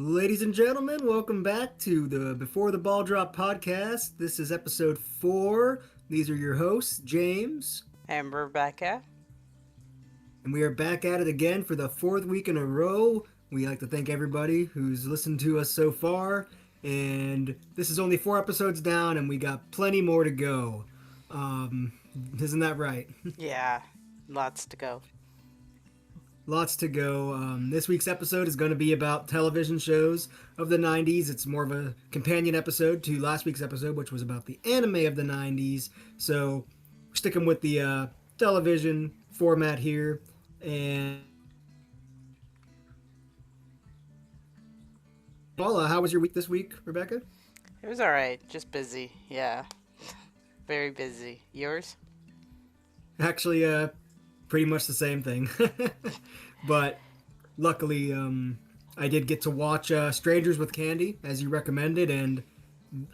Ladies and gentlemen, welcome back to the Before the Ball Drop podcast. This is episode 4. These are your hosts, James. And Rebecca. And we are back at it again for the fourth week in a row. We like to thank everybody who's listened to us so far. And this is only 4 episodes down, and we got plenty more to go. Isn't that right? Yeah, lots to go. Lots to go. This week's episode is going to be about television shows of the 90s. It's more of a companion episode to last week's episode, which was about the anime of the 90s. So, we're sticking with the television format here. And, well, how was your week this week, Rebecca? It was alright, just busy. Yeah, very busy. Yours? Actually, pretty much the same thing. But luckily, I did get to watch Strangers with Candy, as you recommended, and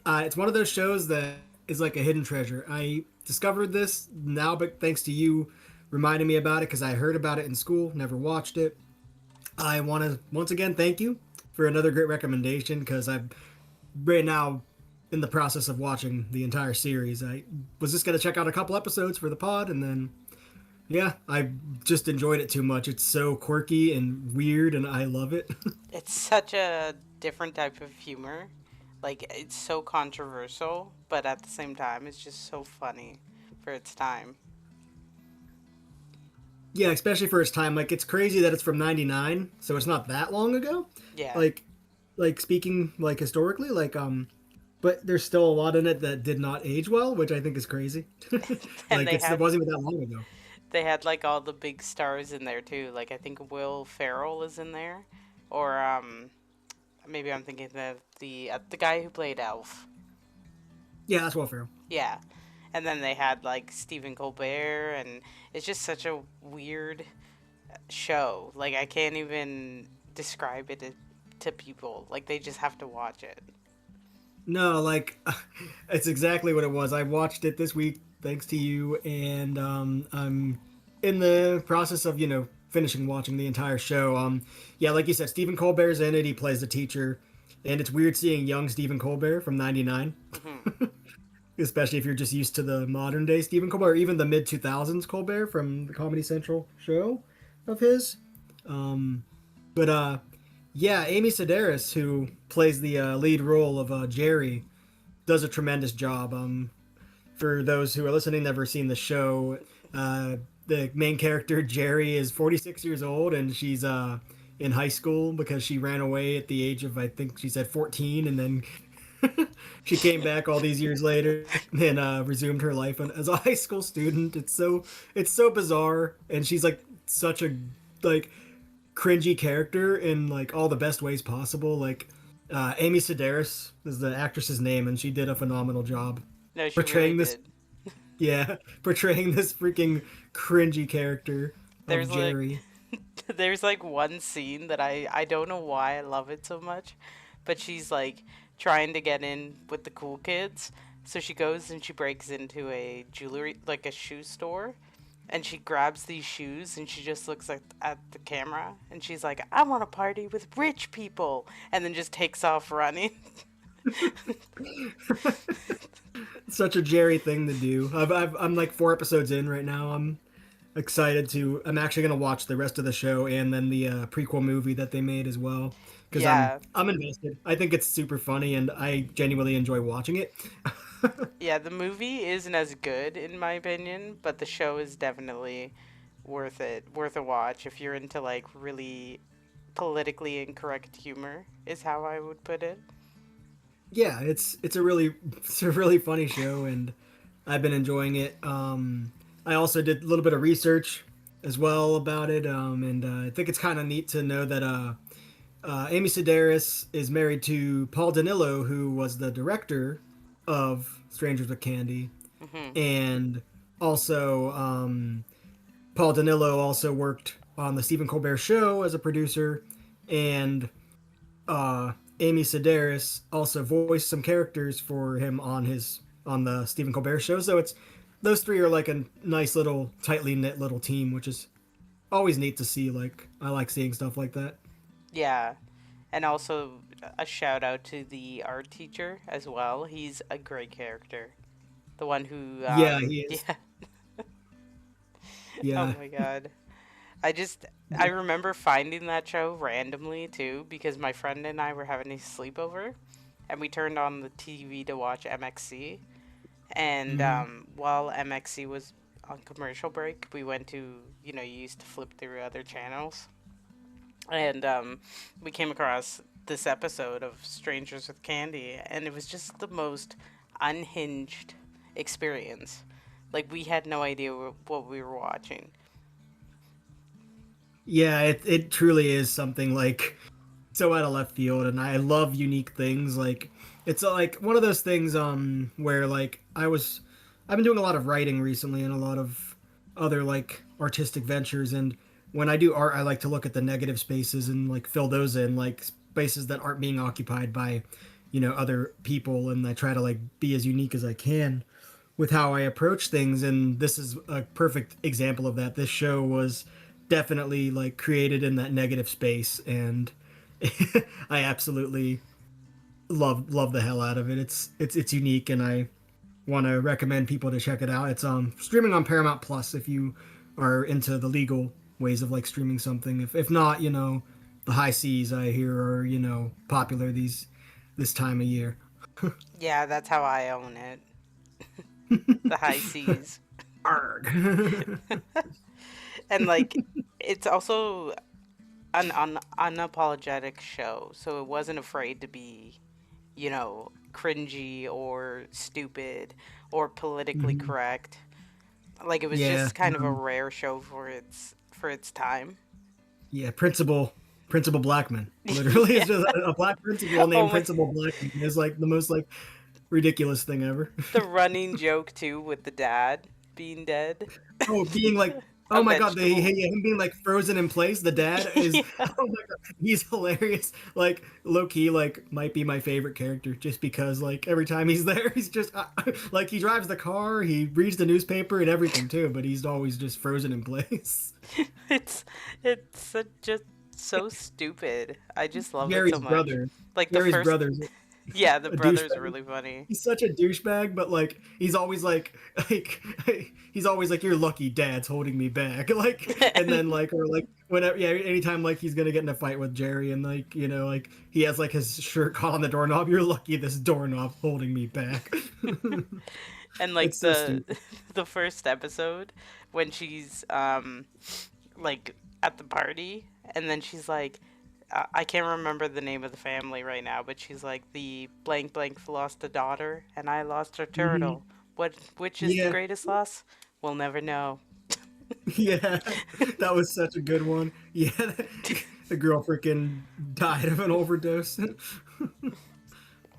it's one of those shows that is like a hidden treasure. I discovered this now, but thanks to you reminding me about it, because I heard about it in school, never watched it. I want to once again thank you for another great recommendation, because I'm right now in the process of watching the entire series. I was just going to check out a couple episodes for the pod, and then yeah, I just enjoyed it too much. It's so quirky and weird, and I love it. It's such a different type of humor. Like, it's so controversial, but at the same time, it's just so funny for its time. Yeah, especially for its time. Like, it's crazy that it's from '99, so it's not that long ago. Yeah. Like, speaking like historically, but there's still a lot in it that did not age well, which I think is crazy. And It wasn't even that long ago. they had like all the big stars in there too. Like I think Will Ferrell is in there, or maybe I'm thinking of the guy who played Elf. Yeah, that's Will Ferrell. Yeah. And then they had like Stephen Colbert, and it's just such a weird show. Like I can't even describe it to people. Like they just have to watch it. No, it's exactly what it was. I watched it this week thanks to you, and I'm in the process of finishing watching the entire show. Yeah, like you said, Stephen Colbert's in it. He plays the teacher, and it's weird seeing young Stephen Colbert from '99, Hmm. especially if you're just used to the modern day Stephen Colbert, or even the mid 2000s Colbert from the Comedy Central show of his. But yeah, Amy Sedaris, who plays the lead role of Jerry, does a tremendous job. For those who are listening, never seen the show, the main character Jerry is 46 years old, and she's in high school because she ran away at the age of, I think she said 14, and then she came back all these years later and resumed her life as a high school student. It's so bizarre, and she's like such a like cringy character in like all the best ways possible. Amy Sedaris is the actress's name, and she did a phenomenal job No, she really portraying this. did. Yeah, portraying this freaking cringy character of There's like Jerry. there's like one scene that I don't know why I love it so much, but she's like trying to get in with the cool kids. So she goes and she breaks into a jewelry, like a shoe store, and she grabs these shoes and she just looks at the camera and she's like, I want to party with rich people, and then just takes off running. Such a Jerry thing to do. I'm like 4 episodes in right now. I'm excited to. I'm actually gonna watch the rest of the show and then the prequel movie that they made as well, because Yeah. I'm invested. I think it's super funny, and I genuinely enjoy watching it. Yeah, the movie isn't as good in my opinion, but the show is definitely worth it, worth a watch if you're into like really politically incorrect humor, is how I would put it. Yeah, it's a really funny show, and I've been enjoying it. I also did a little bit of research as well about it, and I think it's kind of neat to know that Amy Sedaris is married to Paul Danilo, who was the director of Strangers with Candy, Hmm. and also Paul Danilo also worked on the Stephen Colbert Show as a producer, and Amy Sedaris also voiced some characters for him on the Stephen Colbert Show. So it's those three are like a nice little tightly knit little team, which is always neat to see. Like I like seeing stuff like that. Yeah. And also a shout out to the art teacher as well. He's a great character. The one who, Yeah, he is. yeah. Oh Yeah. my god. I remember finding that show randomly too because my friend and I were having a sleepover and we turned on the TV to watch MXC. And Mhm. while MXC was on commercial break, we went to, you used to flip through other channels. And we came across this episode of Strangers with Candy, and it was just the most unhinged experience. Like, we had no idea what we were watching. Yeah, it truly is something like so out of left field, and I love unique things. Like it's like one of those things where like I've been doing a lot of writing recently and a lot of other like artistic ventures, and when I do art I like to look at the negative spaces and like fill those in, like spaces that aren't being occupied by other people, and I try to like be as unique as I can with how I approach things. And this is a perfect example of that. This show was definitely like created in that negative space, and I absolutely love the hell out of it. It's unique, and I want to recommend people to check it out. It's streaming on Paramount Plus if you are into the legal ways of like streaming something. If not, the high seas I hear are popular this time of year. Yeah, that's how I own it. The high seas. Arg. And, like, it's also an unapologetic show, so it wasn't afraid to be, cringy or stupid or politically Mhm. correct. Like, it was Yeah, just kind of a rare show for its time. yeah. Principal Blackman. Literally, Yeah. it's just a black principal Oh named my, Principal Blackman. It's like the most like ridiculous thing ever. the running joke too with the dad being dead. Oh, being like, A oh my god, vegetable. him being like frozen in place. The dad is, Yeah. oh my god, he's hilarious. Like low key, like might be my favorite character just because like every time he's there, he's just like he drives the car, he reads the newspaper and everything too, but he's always just frozen in place. It's just so stupid. I just love it so Gary's much. brother, Like the Gary's first, brother's yeah, the a brother's douchebag. really funny. He's such a douchebag, but like he's always like he's always like you're lucky dad's holding me back. Like and And then like or like whenever yeah, anytime like he's gonna get in a fight with Jerry and like like he has like his shirt caught on the doorknob, you're lucky this doorknob's holding me back. and It's like so the stupid. the first episode when she's like at the party and then she's like I can't remember the name of the family right now, but she's like the blank blank lost a daughter and I lost her Hmm. turtle. Which is the Yeah. greatest loss? We'll never know. Yeah. That was such a good one. Yeah. The girl freaking died of an overdose.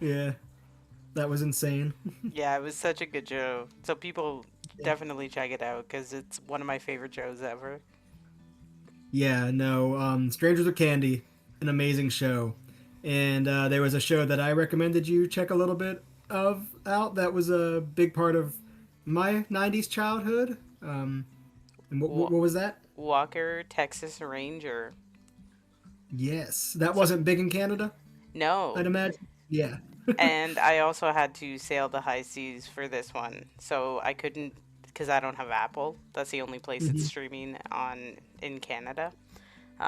Yeah. That was insane. Yeah, it was such a good show. So people definitely check it out because it's one of my favorite shows ever. Yeah, no, Strangers with Candy, an amazing show. And there was a show that I recommended you check a little bit of out that was a big part of my 90's childhood. And Wa- what was that? Walker, Texas Ranger. Yes, that So wasn't big in Canada, I'd no, imagine. Yeah. and I also had to sail the high seas for this one, so I couldn't because I don't have Apple. That's the only place it's Hmm. streaming on in Canada.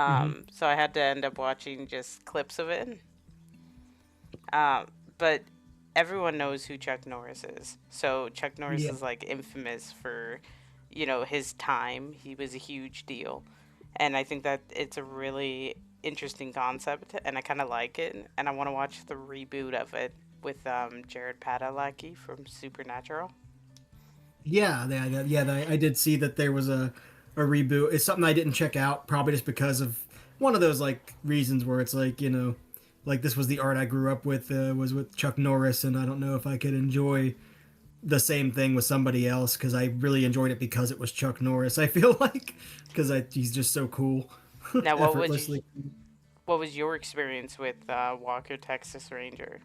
Hmm. So I had to end up watching just clips of it. Um, but everyone knows who Chuck Norris is. So Chuck Norris Yeah. is like infamous for, his time. He was a huge deal. And I think that it's a really interesting concept and I kind of like it. And I want to watch the reboot of it with Jared Padalecki from Supernatural. Yeah, I did see that there was a reboot. It's something I didn't check out, probably just because of one of those like reasons where it's like like this was the art I grew up with, was with Chuck Norris, and I don't know if I could enjoy the same thing with somebody else because I really enjoyed it because it was Chuck Norris. I feel like because he's just so cool, Now, effortlessly. what was your experience with Walker Texas Ranger?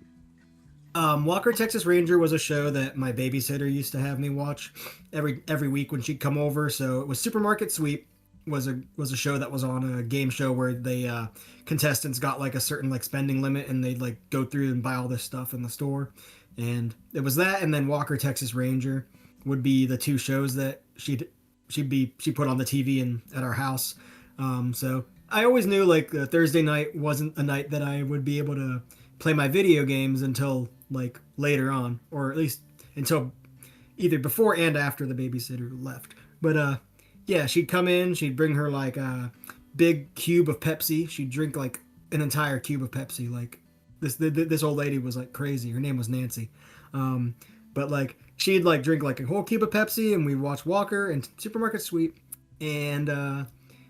Walker Texas Ranger was a show that my babysitter used to have me watch every week when she'd come over. So it was Supermarket Sweep. was a show that was on a game show where they contestants got like a certain like spending limit and they'd like go through and buy all this stuff in the store, and it was that, and then Walker Texas Ranger would be the two shows that she put on the TV and at our house. So I always knew like Thursday night wasn't a night that I would be able to play my video games until like later on, or at least until either before and after the babysitter left. But yeah, she'd come in, she'd bring her like a big cube of Pepsi. She'd drink like an entire cube of Pepsi. Like this old lady was like crazy. Her name was Nancy. But like she'd like drink like a whole cube of Pepsi, and we'd watch Walker and Supermarket Sweep. And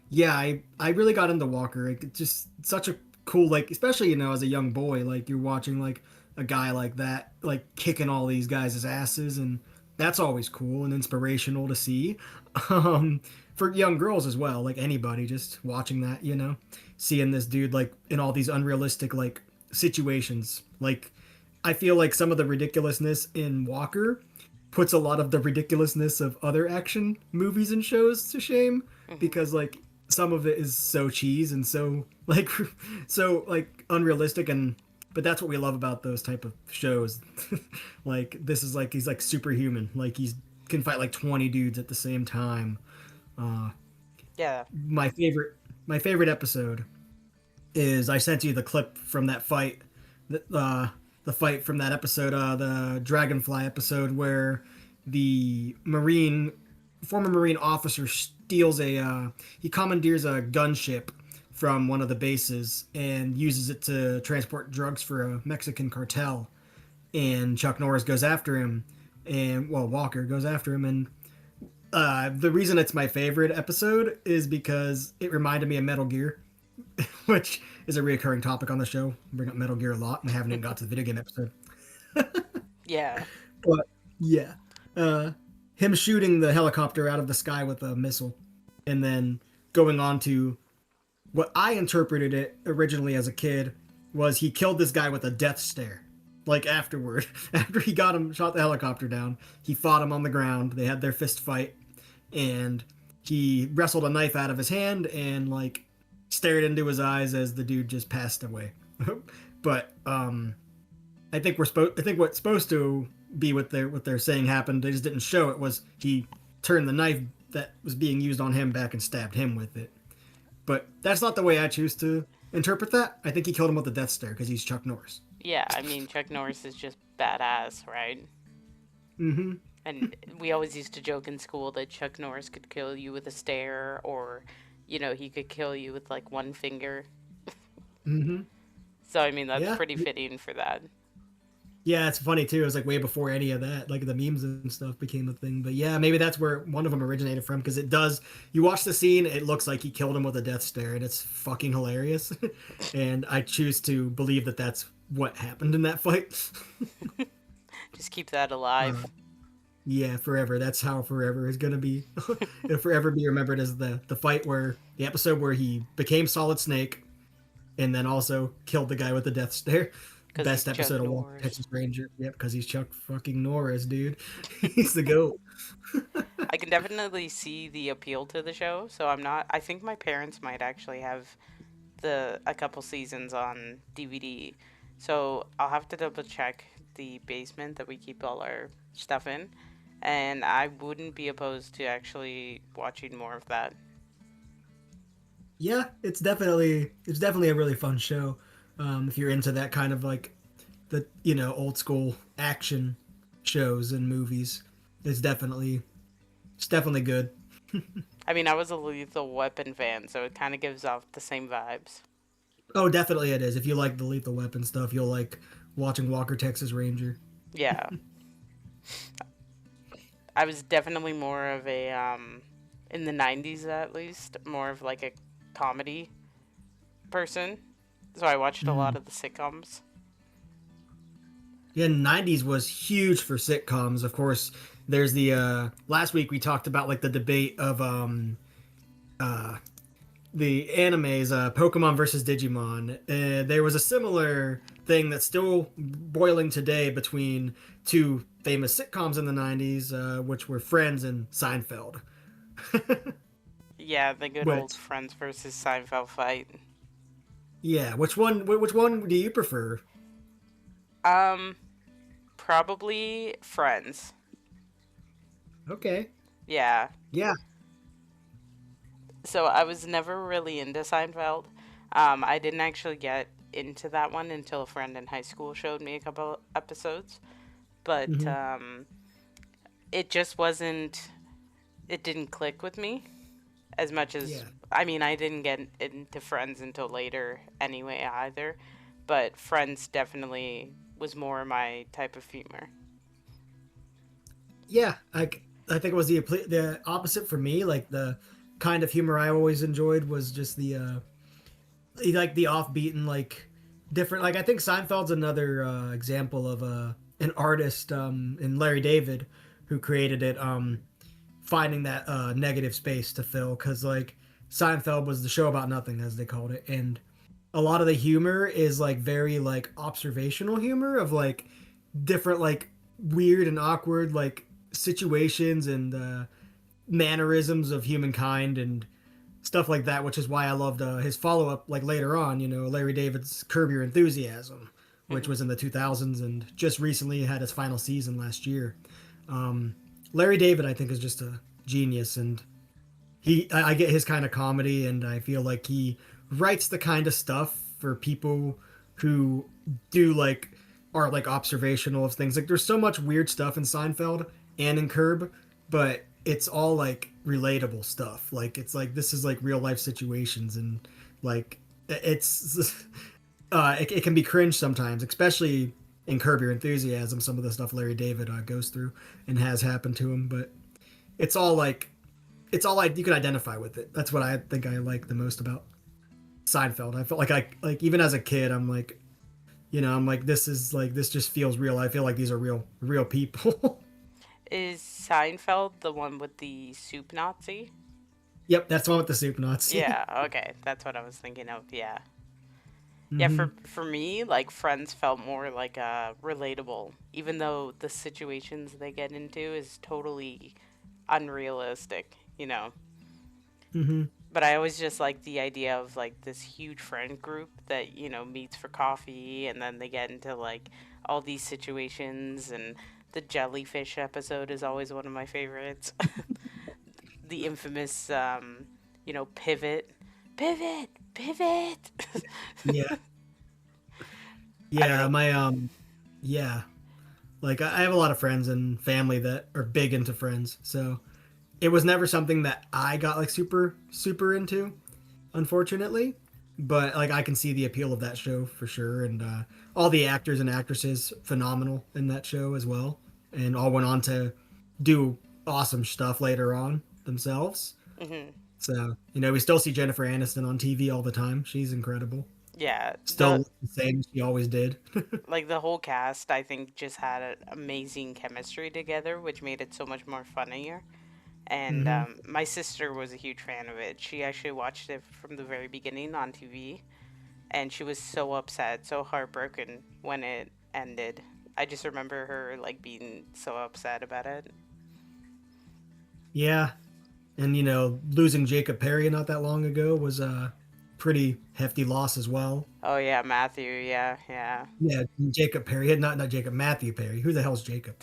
yeah, I really got into Walker. Like, it's just such a cool, like, especially as a young boy, like you're watching like a guy like that, like kicking all these guys' asses, and that's always cool and inspirational to see. For young girls as well, like anybody just watching that, seeing this dude like in all these unrealistic like situations. Like I feel like some of the ridiculousness in Walker puts a lot of the ridiculousness of other action movies and shows to shame, because like some of it is so cheese and so like so like unrealistic, and but that's what we love about those type of shows. Like this is like he's like superhuman, like he's can fight like 20 dudes at the same time. Yeah. My favorite episode is, I sent you the clip from that fight, the fight from that episode, the Dragonfly episode, where the former Marine officer steals he commandeers a gunship from one of the bases and uses it to transport drugs for a Mexican cartel. And Chuck Norris goes after him, and Walker goes after him, and the reason it's my favorite episode is because it reminded me of Metal Gear, which is a reoccurring topic on the show. I bring up Metal Gear a lot, and I haven't even got to the video game episode. Yeah. But yeah, him shooting the helicopter out of the sky with a missile, and then going on to what I interpreted it originally as a kid was he killed this guy with a death stare. Like afterward, after he shot the helicopter down, he fought him on the ground. They had their fist fight, and he wrestled a knife out of his hand and like stared into his eyes as the dude just passed away. But I think what's supposed to be what they're saying happened, they just didn't show it, was he turned the knife that was being used on him back and stabbed him with it. But that's not the way I choose to interpret that. I think he killed him with a death stare because he's Chuck Norris. Yeah, I mean, Chuck Norris is just badass, right? Mm-hmm. And we always used to joke in school that Chuck Norris could kill you with a stare, or, he could kill you with, like, one finger. Mm-hmm. So, I mean, that's pretty fitting for that. Yeah, it's funny, too. It was, like, way before any of that. Like, the memes and stuff became a thing. But, yeah, maybe that's where one of them originated from, because it does... You watch the scene, it looks like he killed him with a death stare, and it's fucking hilarious. And I choose to believe that that's what happened in that fight. Just keep that alive. Yeah, forever. That's how forever is gonna be. It'll forever be remembered as the episode where he became Solid Snake, and then also killed the guy with the death stare. Best episode of Walker Texas Ranger. Yep, because he's Chuck fucking Norris, dude. He's the GOAT. I can definitely see the appeal to the show, so I think my parents might actually have a couple seasons on DVD. So I'll have to double check the basement that we keep all our stuff in, and I wouldn't be opposed to actually watching more of that. Yeah, it's definitely a really fun show. If you're into that kind of like the old school action shows and movies, it's definitely good. I mean, I was a Lethal Weapon fan, so it kind of gives off the same vibes. Oh, definitely it is. If you like the Lethal Weapon stuff, you'll like watching Walker Texas Ranger. Yeah. I was definitely more of a, in the 90's at least, more of like a comedy person. So I watched a lot of the sitcoms. Yeah, 90's was huge for sitcoms. Of course, there's the, last week we talked about like the debate of, the animes, Pokemon versus Digimon. There was a similar thing that's still boiling today between two famous sitcoms in the 90's, which were Friends and Seinfeld. Yeah, the good old Which, Friends versus Seinfeld fight. yeah, which one do you prefer? Um, Probably Friends. Okay. Yeah. Yeah. So I was never really into Seinfeld. I didn't actually get into that one until a friend in high school showed me a couple episodes. But Hmm. it just wasn't. It didn't click with me as much as. Yeah. I mean, I didn't get into Friends until later anyway, either. But Friends definitely was more my type of humor. Yeah. I think it was the opposite for me. Like the kind of humor I always enjoyed was just like the offbeat and like different. Like I think Seinfeld's another example of an artist in Larry David who created it. Finding that negative space to fill because like Seinfeld was the show about nothing as they called it, and a lot of the humor is like very like observational humor of like different like weird and awkward like situations and mannerisms of humankind and stuff like that, which is why I loved his follow up like later on, Larry David's Curb Your Enthusiasm, which Hmm. was in the 2000s and just recently had his final season last year. um, Larry David, I think, is just a genius, and I get his kind of comedy, and I feel like he writes the kind of stuff for people who do like are like observational of things. Like there's so much weird stuff in Seinfeld and in Curb, but it's all like relatable stuff. Like it's like this is like real life situations, and like it's it can be cringe sometimes, especially in Curb Your Enthusiasm. Some of the stuff Larry David goes through and has happened to him, but it's all like you can identify with it. That's what I think I like the most about Seinfeld. I felt like like even as a kid, I'm like, I'm like this just feels real. I feel like these are real people. Is Seinfeld the one with the soup Nazi? Yep, that's the one with the soup Nazi. Yeah, okay, that's what I was thinking of. Yeah, yeah. Hmm. For me, like Friends felt more like relatable, even though the situations they get into is totally unrealistic. Hmm. But I always just like the idea of like this huge friend group that meets for coffee, and then they get into like all these situations, and the jellyfish episode is always one of my favorites. The infamous, pivot, pivot, pivot. Yeah, I don't yeah. know. Yeah. Like I have a lot of friends and family that are big into Friends, so it was never something that I got like super into, unfortunately. But like I can see the appeal of that show for sure, and all the actors and actresses phenomenal in that show as well, and all went on to do awesome stuff later on themselves. Hmm. So we still see Jennifer Aniston on TV all the time. She's incredible. Yeah, Still the same as she always did. the whole cast, I think, just had an amazing chemistry together, which made it so much more funnier. And Hmm. my sister was a huge fan of it. She actually watched it from the very beginning on TV, and she was so upset, so heartbroken when it ended. I just remember her like being so upset about it. Yeah, and losing Jacob Perry not that long ago was a pretty hefty loss as well. Oh yeah, Matthew. Yeah, yeah. Yeah, Jacob Perry, not Jacob, Matthew Perry. Who the hell's Jacob?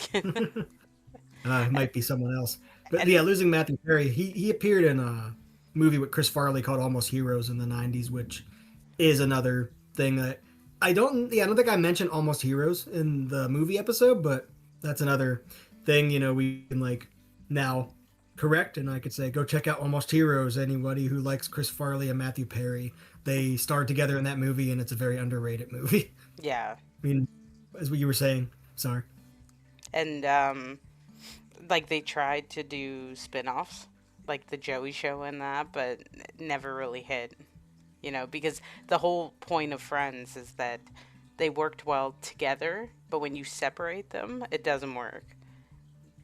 It might be someone else. But yeah, And losing Matthew Perry, he appeared in a movie with Chris Farley called Almost Heroes in the '90s, which is another thing that I don't think I mentioned Almost Heroes in the movie episode, but that's another thing we can like now correct, and I could say go check out Almost Heroes. Anybody who likes Chris Farley and Matthew Perry, they starred together in that movie, and it's a very underrated movie. yeah, I mean, as what you were saying. Sorry. and like they tried to do spin-offs, like the Joey Show and that, but never really hit. Because the whole point of Friends is that they worked well together, but when you separate them, it doesn't work.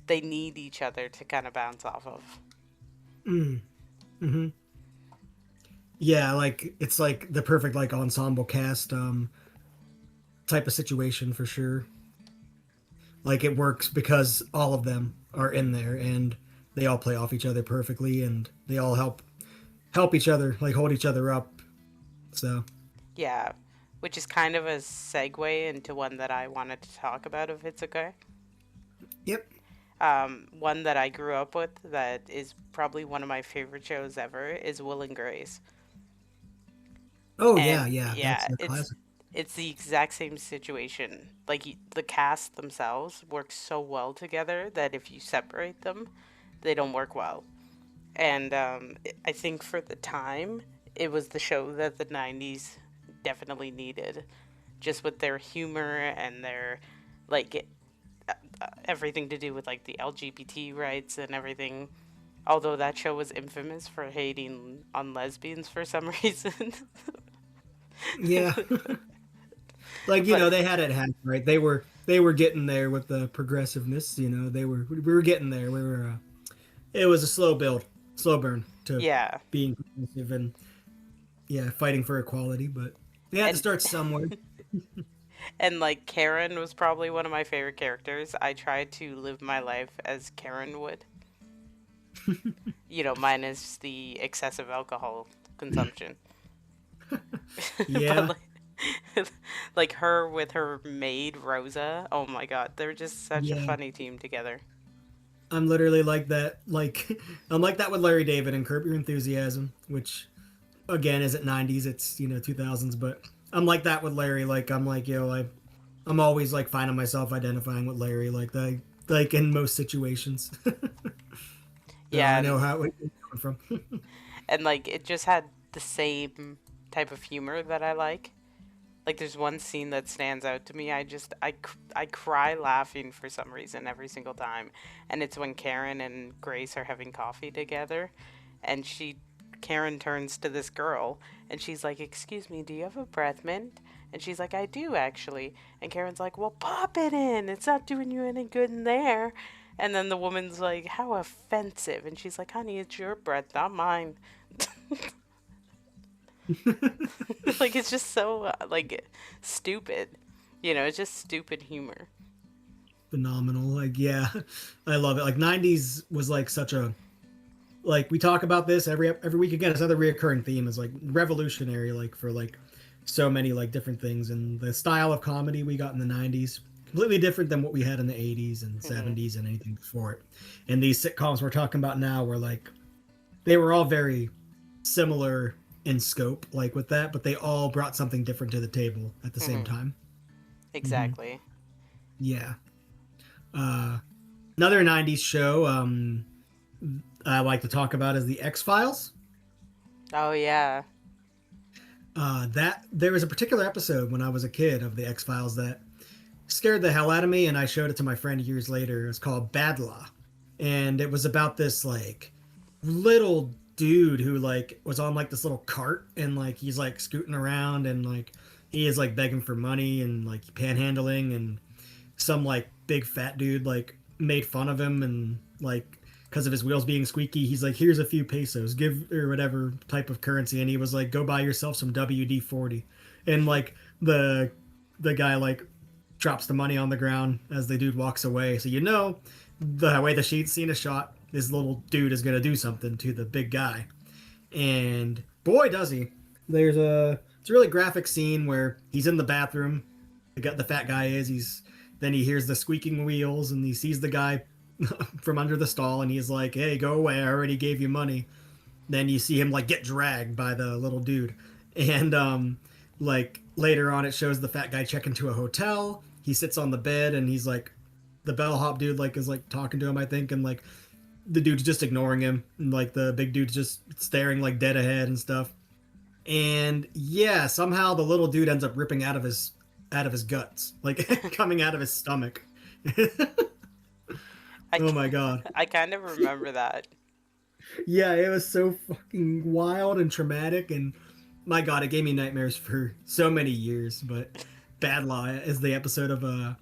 They need each other to kind of bounce off of. Mm. Hmm. Yeah, like it's like the perfect like ensemble cast type of situation for sure. Like it works because all of them are in there and they all play off each other perfectly and they all help help each other, like hold each other up. So Yeah, which is kind of a segue into one that I wanted to talk about, if it's okay. yep. One that I grew up with that is probably one of my favorite shows ever is Will and Grace. Oh yeah, And yeah, yeah, that's a it's classic. it's the exact same situation. Like the cast themselves work so well together that if you separate them, they don't work well. And I think for the time, it was the show that the 90s definitely needed, just with their humor and their like everything to do with like the LGBT rights and everything. Although that show was infamous for hating on lesbians for some reason. Yeah, like But they had it hacked, right? They were getting there with the progressiveness. We were getting there. We were. It was a slow build, slow burn to yeah, being progressive and yeah, fighting for equality. But they had to and start somewhere. and like Karen was probably one of my favorite characters. I tried to live my life as Karen would. Minus the excessive alcohol consumption. But Yeah, like her with her maid Rosa. Oh my god, they're just such a yeah. funny team together. I'm literally like that. Like I'm like that with Larry David and Curb Your Enthusiasm, which again isn't 90's. It's 2000s. But I'm like that with Larry. Like I'm like I'm always like finding myself identifying with Larry like that. Like in most situations. So Yeah, I know how it's coming from. and like it just had the same type of humor that I like. Like there's one scene that stands out to me. I cry laughing for some reason every single time, and it's when Karen and Grace are having coffee together, and Karen turns to this girl and she's like, "Excuse me, do you have a breath mint?" And she's like, "I do actually." And Karen's like, "Well, pop it in. It's not doing you any good in there." And then the woman's like, "How offensive." And she's like, "Honey, it's your breath, not mine." Like it's just so like stupid. It's just stupid humor. Phenomenal. Like yeah, I love it. Like 90's was like such a like we talk about this every week again. It's another reoccurring theme is like revolutionary like for like so many like different things and the style of comedy we got in the 90's completely different than what we had in the 80's and Hmm. 70's and anything before it. And these sitcoms we're talking about now were like they were all very similar in scope like with that, but they all brought something different to the table at the same Hmm. time. Hmm. Exactly. Yeah. Uh, Another 90's show I like to talk about is the X Files. Oh yeah. That there was a particular episode when I was a kid of the X Files that scared the hell out of me, and I showed it to my friend years later. It was called Bad Law, and it was about this like little dude who like was on like this little cart and like he's like scooting around and like he is like begging for money and like panhandling and some like big fat dude like made fun of him and like because of his wheels being squeaky he's like here's a few pesos give or whatever type of currency and he was like go buy yourself some WD-40 and like the guy like drops the money on the ground as the dude walks away so the way the sheet scene is shot this little dude is going to do something to the big guy and boy does he it's a really graphic scene where he's in the bathroom the fat guy is then he hears the squeaking wheels and he sees the guy from under the stall and he's like hey go away I already gave you money then you see him like get dragged by the little dude and like later on it shows the fat guy check into a hotel he sits on the bed and he's like the bellhop dude like is like talking to him I think and like the dude's just ignoring him and like the big dude's just staring like dead ahead and stuff and yeah somehow the little dude ends up ripping out of his guts like coming out of his stomach. I Oh my god. I kind of remember that. Yeah, it was so fucking wild and traumatic and my god it gave me nightmares for so many years but Bad Law is the episode of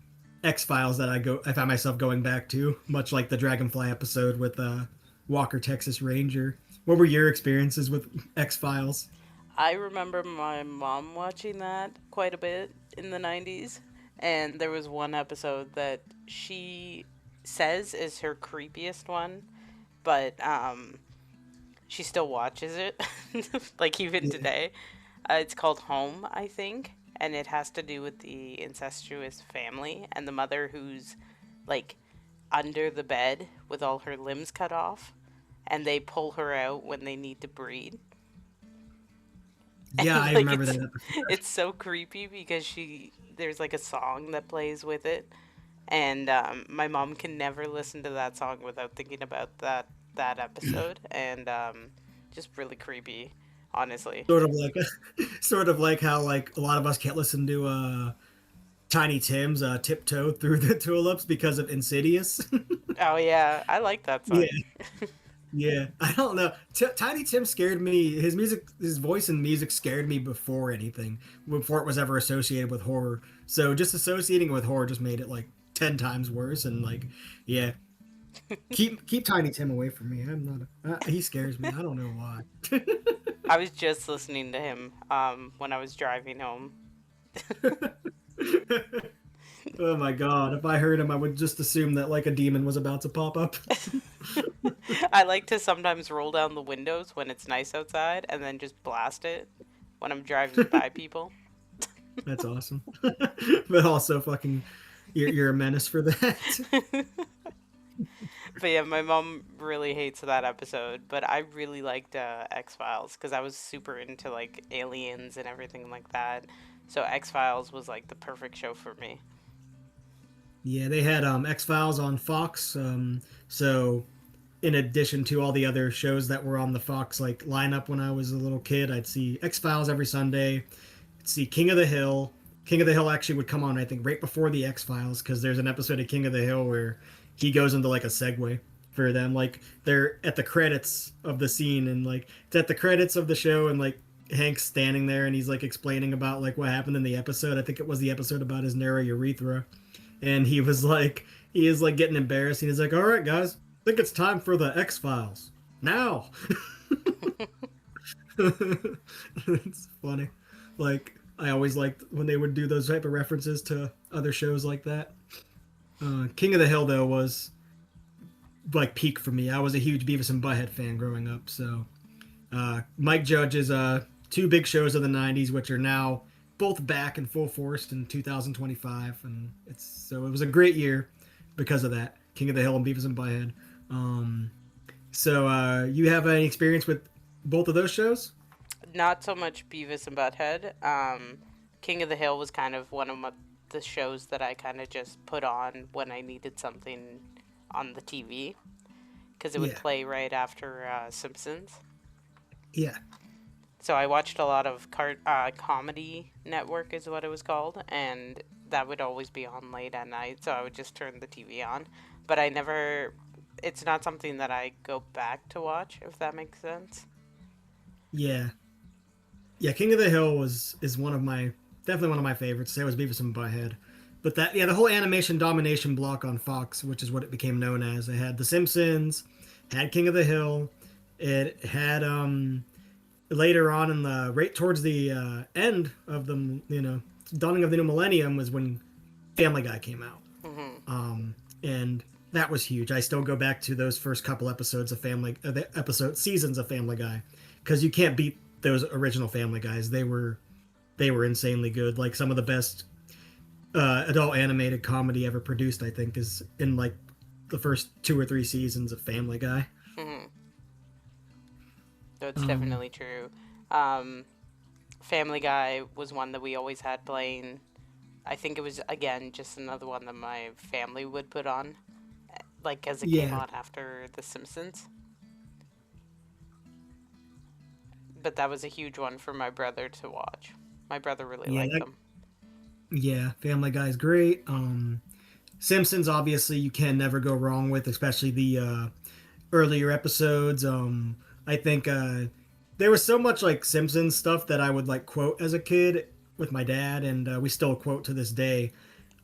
X-Files that I found myself going back to much like the Dragonfly episode with Walker Texas Ranger. What were your experiences with X-Files? I remember my mom watching that quite a bit in the 90s, and there was one episode that she says is her creepiest one, but she still watches it, like even Yeah. today. It's called Home, I think, and it has to do with the incestuous family and the mother who's like under the bed with all her limbs cut off, and they pull her out when they need to breed. Yeah, And I like remember that episode. it's so creepy because she there's like a song that plays with it, and my mom can never listen to that song without thinking about that episode, and just really creepy, honestly. Sort of like sort of like how like a lot of us can't listen to Tiny Tim's Tiptoe Through the Tulips because of Insidious. Oh yeah, I like that Yeah. song. Yeah, I don't know. Tiny Tim scared me. His music, his voice and music scared me before anything, before it was ever associated with horror. So just associating it with horror just made it like 10 times worse. And like, yeah, keep Tiny Tim away from me. I'm not. He scares me. I don't know why. I was just listening to him when I was driving home. Oh my God! If I heard him, I would just assume that like a demon was about to pop up. I like to sometimes roll down the windows when it's nice outside and then just blast it when I'm driving by people. That's awesome. But also, fucking, you're a menace for that. But yeah, my mom really hates that episode, but I really liked X Files because I was super into like aliens and everything like that. So X Files was like the perfect show for me. Yeah, they had X Files on Fox. So in addition to all the other shows that were on the Fox like lineup when I was a little kid, I'd see X Files every Sunday. I'd see King of the Hill. King of the Hill actually would come on, I think, right before the X Files because there's an episode of King of the Hill where he goes into like a segue for them. Like they're at the credits of the scene and like it's at the credits of the show and like Hank's standing there and he's like explaining about like what happened in the episode. I think it was the episode about his narrow urethra and he is like getting embarrassed and he's like, all right guys, I think it's time for the X Files now. It's funny. Like I always liked when they would do those type of references to other shows like that. King of the Hill though was like peak for me. I was a huge Beavis and Butthead fan growing up. So Mike Judge's two big shows of the '90s, which are now both back in full force in 2025, and it was a great year because of that. King of the Hill and Beavis and Butthead. You have any experience with both of those shows? Not so much Beavis and Butthead. King of the Hill was kind of one of the shows that I kind of just put on when I needed something on the TV because it would Yeah, play right after Simpsons. yeah, So I watched a lot of Comedy Network is what it was called, and that would always be on late at night. So I would just turn the TV on, but I never. It's not something that I go back to watch, if that makes sense. yeah, yeah. King of the Hill is one of my definitely one of my favorites. That was Beavis and Butthead. But that yeah, the whole animation domination block on Fox, which is what it became known as. It had The Simpsons, had King of the Hill, it had later on in the right towards the end of the dawning of the new millennium was when Family Guy came out, Hmm. and that was huge. I still go back to those first couple episodes of the episode seasons of Family Guy because you can't beat those original Family Guys. They were insanely good. Like some of the best adult animated comedy ever produced, I think, is in like the first 2 or 3 seasons of Family Guy. Hmm. So it's Um, definitely true. Um, Family Guy was one that we always had playing. I think it was again just another one that my family would put on, like as it came yeah, on after The Simpsons. But that was a huge one for my brother to watch. My brother really yeah, liked them. yeah. Family Guy's great. Simpsons, obviously, you can never go wrong with, especially the earlier episodes. I think there was so much like Simpsons stuff that I would like quote as a kid with my dad, and we still quote to this day.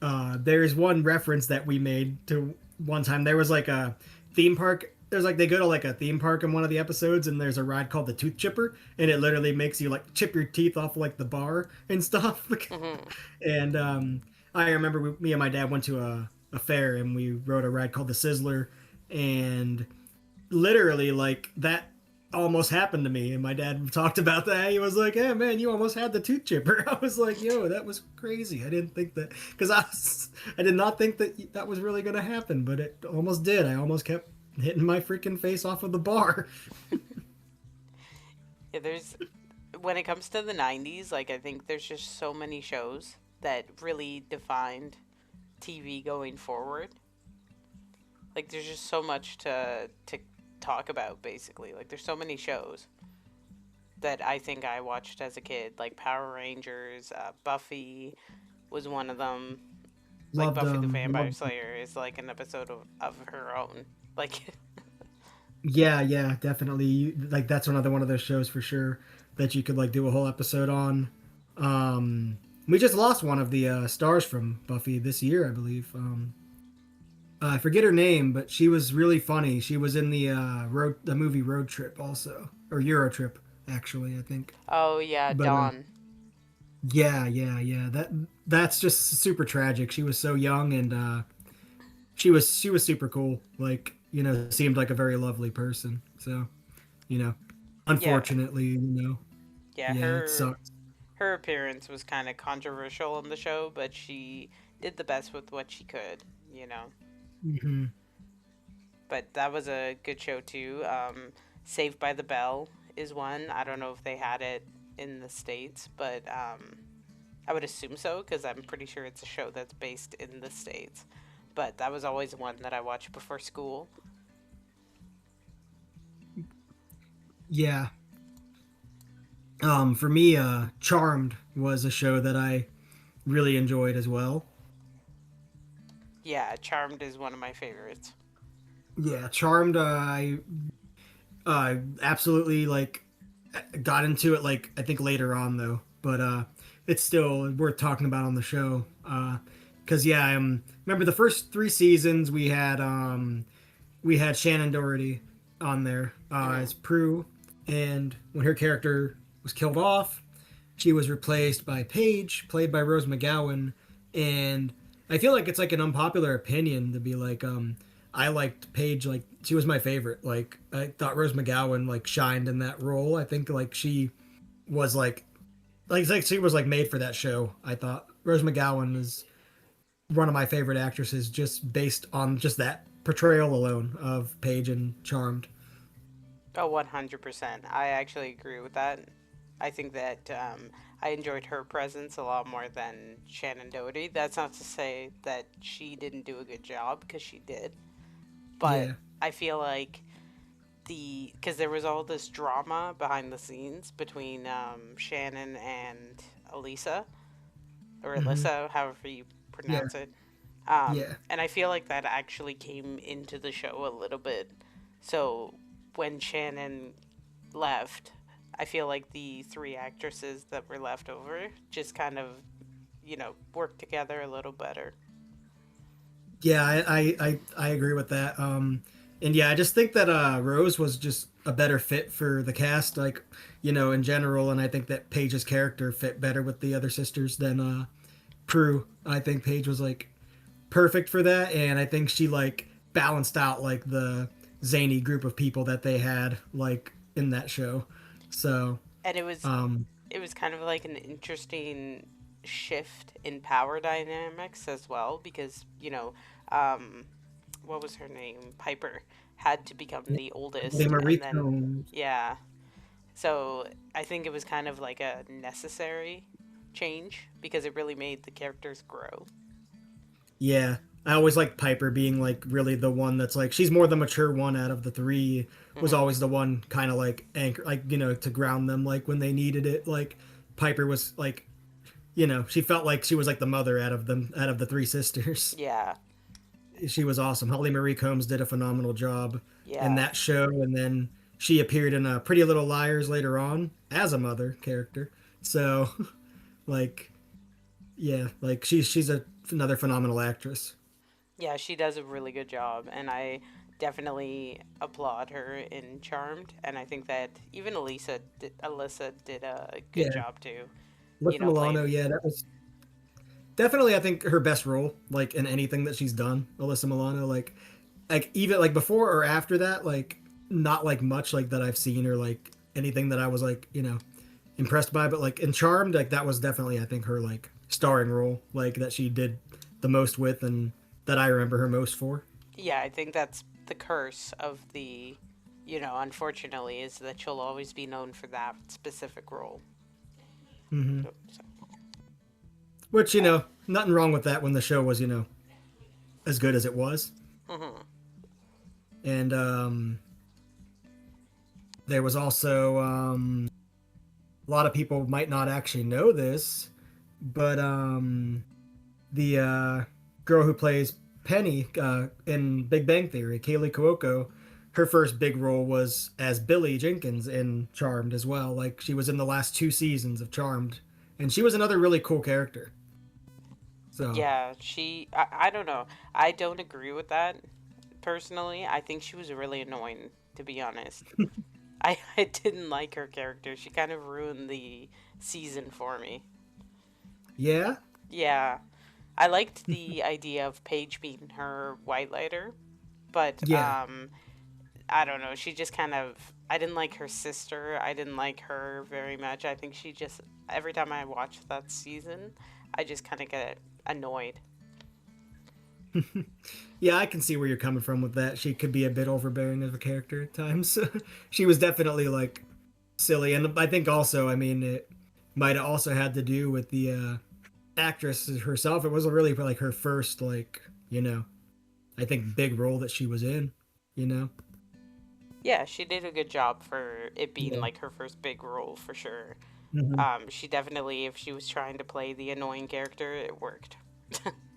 There's one reference that we made to one time. There was like a theme park. There's like they go to like a theme park in one of the episodes, and there's a ride called the Tooth Chipper, and it literally makes you like chip your teeth off like the bar and stuff. Hmm. And I remember me and my dad went to a fair, and we rode a ride called the Sizzler, and literally like that almost happened to me, and my dad talked about that. He was like, "Hey man, you almost had the tooth chipper." I was like, "Yo, that was crazy. I didn't think that because I did not think that that was really gonna happen, but it almost did. I almost kept hitting my freaking face off of the bar." Yeah, there's when it comes to the 90s, like I think there's just so many shows that really defined TV going forward. Like there's just so much to talk about basically. Like there's so many shows that I think I watched as a kid, like Power Rangers, Buffy was one of them. Like Loved Buffy the Vampire loved. Slayer is like an episode of her own. Like Yeah, yeah, definitely. Like that's another one of those shows for sure that you could like do a whole episode on. We just lost one of the stars from Buffy this year, I believe. I forget her name, but she was really funny. She was in the movie Road Trip also, or Euro Trip actually, I think. oh yeah, But Dawn. yeah, yeah, yeah. That's just super tragic. She was so young, and she was super cool. Like seemed like a very lovely person. So you know, Yeah. unfortunately, Yeah, yeah, it sucks. her appearance was kind of controversial on the show, but she did the best with what she could, you know. Hmm. But that was a good show too. Saved by the Bell is one. I don't know if they had it in the states, but I would assume so because I'm pretty sure it's a show that's based in the states. But that was always one that I watched before school. Yeah. For me, Charmed was a show that I really enjoyed as well. Yeah, Charmed is one of my favorites. Yeah, Charmed. I absolutely like got into it like I think later on though, but it's still worth talking about on the show. Because yeah, I remember the first three seasons we had Shannon Doherty on there Hmm. as Prue, and when her character was killed off, she was replaced by Paige, played by Rose McGowan, and I feel like it's like an unpopular opinion to be like, I liked Paige, like she was my favorite. Like I thought Rose McGowan like shined in that role. I think like she was like she was like made for that show. I thought Rose McGowan is one of my favorite actresses just based on just that portrayal alone of Paige and Charmed. Oh, 100%. I actually agree with that. I think that I enjoyed her presence a lot more than Shannon Doherty. That's not to say that she didn't do a good job, because she did. But Yeah. I feel like because there was all this drama behind the scenes between Shannon and Elisa, or Hmm. Alyssa, however you Yeah. pronounce it. Yeah. And I feel like that actually came into the show a little bit. So when Shannon left, I feel like the three actresses that were left over just kind of, worked together a little better. Yeah, I agree with that. And yeah, I just think that Rose was just a better fit for the cast, like in general. And I think that Paige's character fit better with the other sisters than Prue. I think Paige was like perfect for that, and I think she like balanced out like the zany group of people that they had like in that show. So, And it was um, it was kind of like an interesting shift in power dynamics as well, because um what was her name, Piper, had to become the oldest, Marie and then Combs. yeah, so I think it was kind of like a necessary change because it really made the characters grow. Yeah, I always liked Piper being like really the one that's like she's more the mature one out of the three. Was Hmm. always the one kind of like anchor, like to ground them like when they needed it. Like Piper was like she felt like she was like the mother out of the three sisters. Yeah, She was awesome. Holly Marie Combs did a phenomenal job in yeah, that show, and then she appeared in Pretty Little Liars later on as a mother character. So, like, yeah, like she's another phenomenal actress. yeah. She does a really good job, and I definitely applaud her in Charmed. And I think that even Alyssa did a good Yeah, job too. Alyssa Milano. Playing. Yeah, that was definitely I think her best role, in anything that she's done. Alyssa Milano, like even like before or after that, like not like much like that I've seen or like anything that I was like, impressed by, but like in Charmed, like that was definitely I think her like starring role, like that she did the most with and that I remember her most for. Yeah, I think that's the curse of the, unfortunately, is that she'll always be known for that specific role. Hmm. So, Which, nothing wrong with that when the show was, as good as it was. mhm. And there was also a lot of people might not actually know this, but the girl who plays Penny in Big Bang Theory, Kaylee Cuoco, her first big role was as Billy Jenkins in Charmed as well. Like she was in the last two seasons of Charmed, and she was another really cool character. So Yeah, I don't know. I don't agree with that personally. I think she was really annoying, to be honest. I didn't like her character. She kind of ruined the season for me. yeah, Yeah, I liked the idea of Paige being her white lighter, but yeah. I don't know. She just kind of. I didn't like her sister. I didn't like her very much. I think she just. Every time I watch that season, I just kind of get annoyed. Yeah, I can see where you're coming from with that. She could be a bit overbearing of a character at times. She was definitely like silly, and I think also, I mean, it might have also had to do with the actress herself. It wasn't really like her first, like, I think big role that she was in. You know? Yeah, she did a good job for it being Yeah. like her first big role for sure. Hmm. She definitely, if she was trying to play the annoying character, it worked.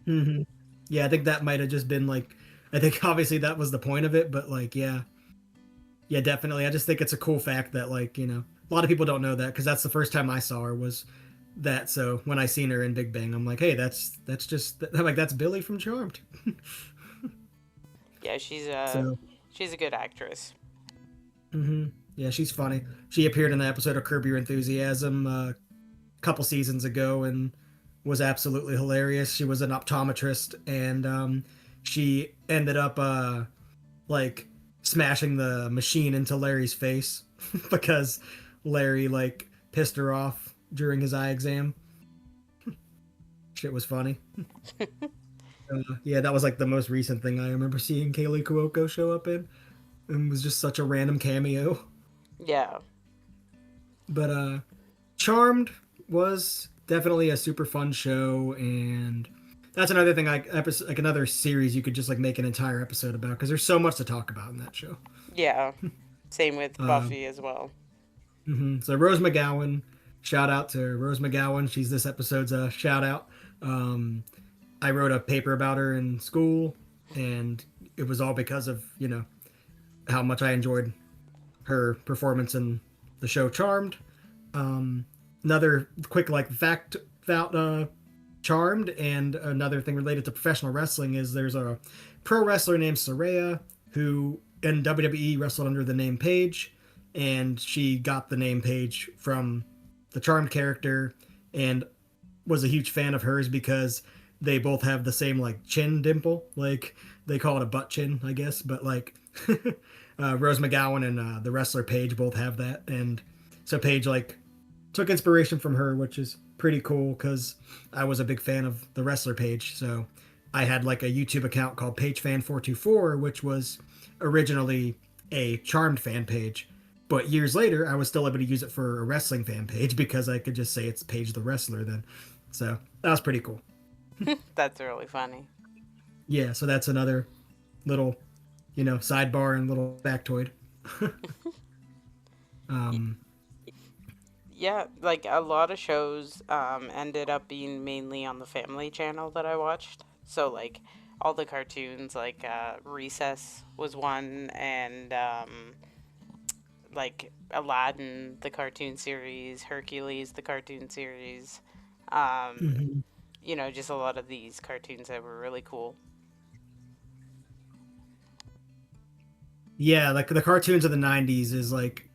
Hmm. Yeah, I think that might have just been like, I think obviously that was the point of it, but like, yeah, yeah, definitely. I just think it's a cool fact that like, a lot of people don't know that because that's the first time I saw her was that. So when I seen her in Big Bang, I'm like, hey, that's just I'm like that's Billy from Charmed. Yeah, So, she's a good actress. yeah, she's funny. She appeared in the episode of Curb Your Enthusiasm a couple seasons ago and was absolutely hilarious. She was an optometrist and she ended up like smashing the machine into Larry's face because Larry like pissed her off during his eye exam. Shit was funny. Yeah, that was like the most recent thing I remember seeing Kaylee Cuoco show up in, and was just such a random cameo. Yeah, But Charmed was definitely a super fun show, and that's another thing like another series you could just like make an entire episode about because there's so much to talk about in that show. yeah. Same with Uh, Buffy as well. So Rose McGowan, shout out to Rose McGowan. She's this episode's shout out. Um, I wrote a paper about her in school, and it was all because of how much I enjoyed her performance in the show Charmed. Um, Another quick like fact about Charmed and another thing related to professional wrestling is there's a pro wrestler named Saraya who in WWE wrestled under the name Paige, and she got the name Paige from the Charmed character and was a huge fan of hers because they both have the same like chin dimple. Like they call it a butt chin, I guess, but like Rose McGowan and the wrestler Paige both have that, and so Paige like took inspiration from her, which is pretty cool because I was a big fan of the wrestler Paige. So I had like a YouTube account called PageFan424, which was originally a Charmed fan page. But years later, I was still able to use it for a wrestling fan page because I could just say it's Paige the wrestler then. So that was pretty cool. That's really funny. Yeah, so that's another little, sidebar and little factoid. Y- um, Yeah, like a lot of shows ended up being mainly on the Family Channel that I watched. So like all the cartoons, like Recess was one, and like Aladdin, the cartoon series, Hercules, the cartoon series. Um, mhm. just a lot of these cartoons that were really cool. Yeah, like the cartoons of the 90's is like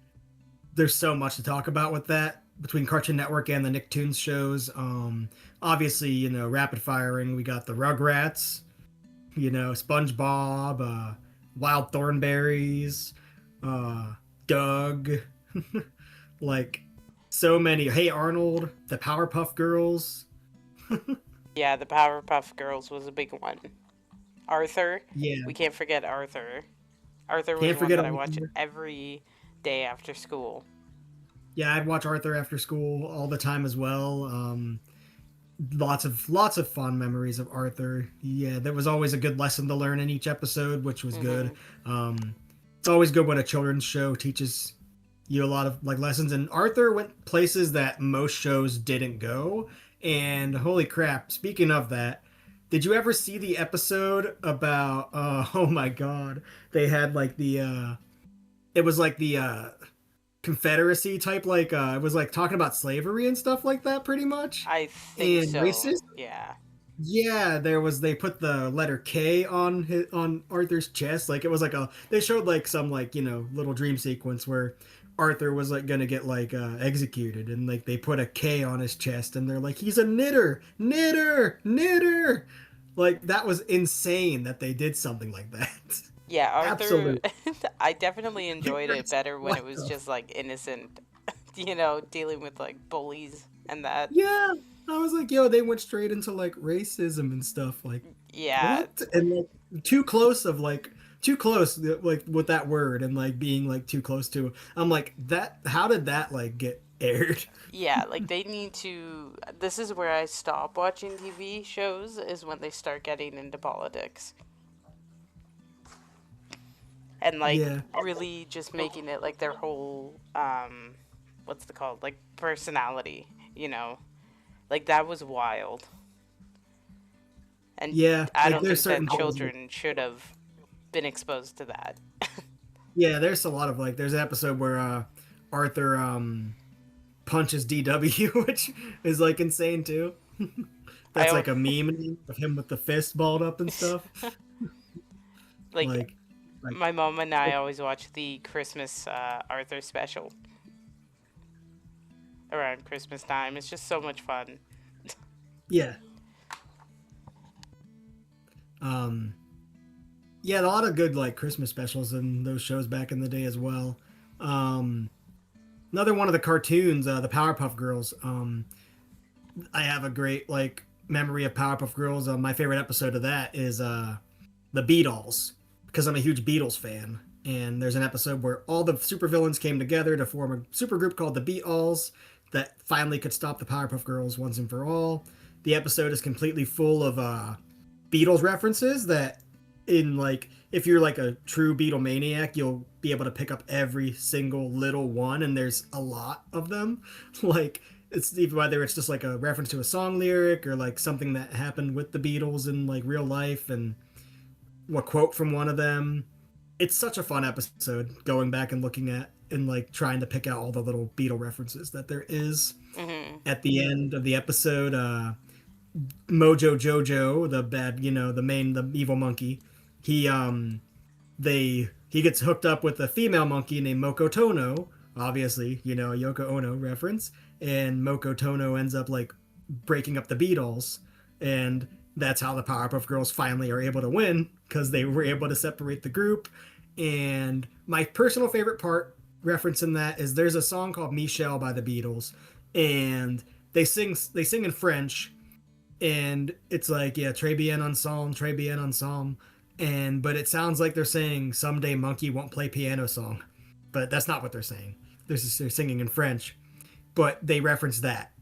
there's so much to talk about with that between Cartoon Network and the Nicktoons shows. Obviously, rapid firing. We got the Rugrats, SpongeBob, Wild Thornberries. uh, Doug, like so many. Hey Arnold, the Powerpuff Girls. Yeah, the Powerpuff Girls was a big one. Arthur, Yeah, we can't forget Arthur. Arthur was can't one forget that I watched Arthur. every day after school. Yeah, I'd watch Arthur after school all the time as well. Lots of fun memories of Arthur. Yeah, there was always a good lesson to learn in each episode, which was good. Hmm. It's always good when a children's show teaches you a lot of like lessons. And Arthur went places that most shows didn't go. And holy crap! Speaking of that, did you ever see the episode about? Oh my God, they had like the. It was like the Confederacy type, like it was like talking about slavery and stuff like that, pretty much, I think and so. racism. Yeah. Yeah, there was they put the letter K on on Arthur's chest. Like it was like a they showed like some like little dream sequence where Arthur was like gonna get like executed, and like they put a K on his chest, and they're like he's a knitter, knitter, knitter. Like that was insane that they did something like that. Yeah, Arthur, Absolute. I definitely enjoyed it Parents, better when what it was the just like innocent, dealing with like bullies and that. Yeah, I was like, yo, they went straight into like racism and stuff. Like, Yeah, what? And like too close of like too close like with that word and like being like too close to. I'm like that. How did that like get aired? yeah, like they need to. This is where I stop watching TV shows, is when they start getting into politics. And like Yeah, really just making it like their whole what's the called, like, personality, you know like that was wild. And yeah. I Like don't there's think that certain shows. Like, children should have been exposed to that. yeah, there's a lot of like there's an episode where Arthur punches DW, which is like insane too. I That's don't like a meme of him with the fist balled up and stuff. like Like, like my mom and I always watch the Christmas Arthur special around Christmas time. It's just so much fun. yeah. Um, yeah, a lot of good like Christmas specials in those shows back in the day as well. Um, Another one of the cartoons, the Powerpuff Girls. I have a great like memory of Powerpuff Girls. My favorite episode of that is the Beatles because I'm a huge Beatles fan. And there's an episode where all the supervillains came together to form a supergroup called the Beatles that finally could stop the Powerpuff Girls once and for all. The episode is completely full of Beatles references that in like if you're like a true Beatle maniac, you'll be able to pick up every single little one, and there's a lot of them. Like it's even whether it's just like a reference to a song lyric or like something that happened with the Beatles in like real life and a quote from one of them. It's such a fun episode going back and looking at and like trying to pick out all the little Beatle references that there is. Hmm. At the end of the episode, Mojo Jojo, the bad, the evil monkey, he he gets hooked up with a female monkey named Moko Tono, obviously, a Yoko Ono reference, and Moko Tono ends up like breaking up the Beatles, and that's how the Powerpuff Girls finally are able to win because they were able to separate the group. And my personal favorite part referencing that is there's a song called Michelle by the Beatles, and they sing in French, and it's like yeah, très bien ensemble, très bien ensemble, and but it sounds like they're saying someday monkey won't play piano song, but that's not what they're saying. They're singing in French, but they reference that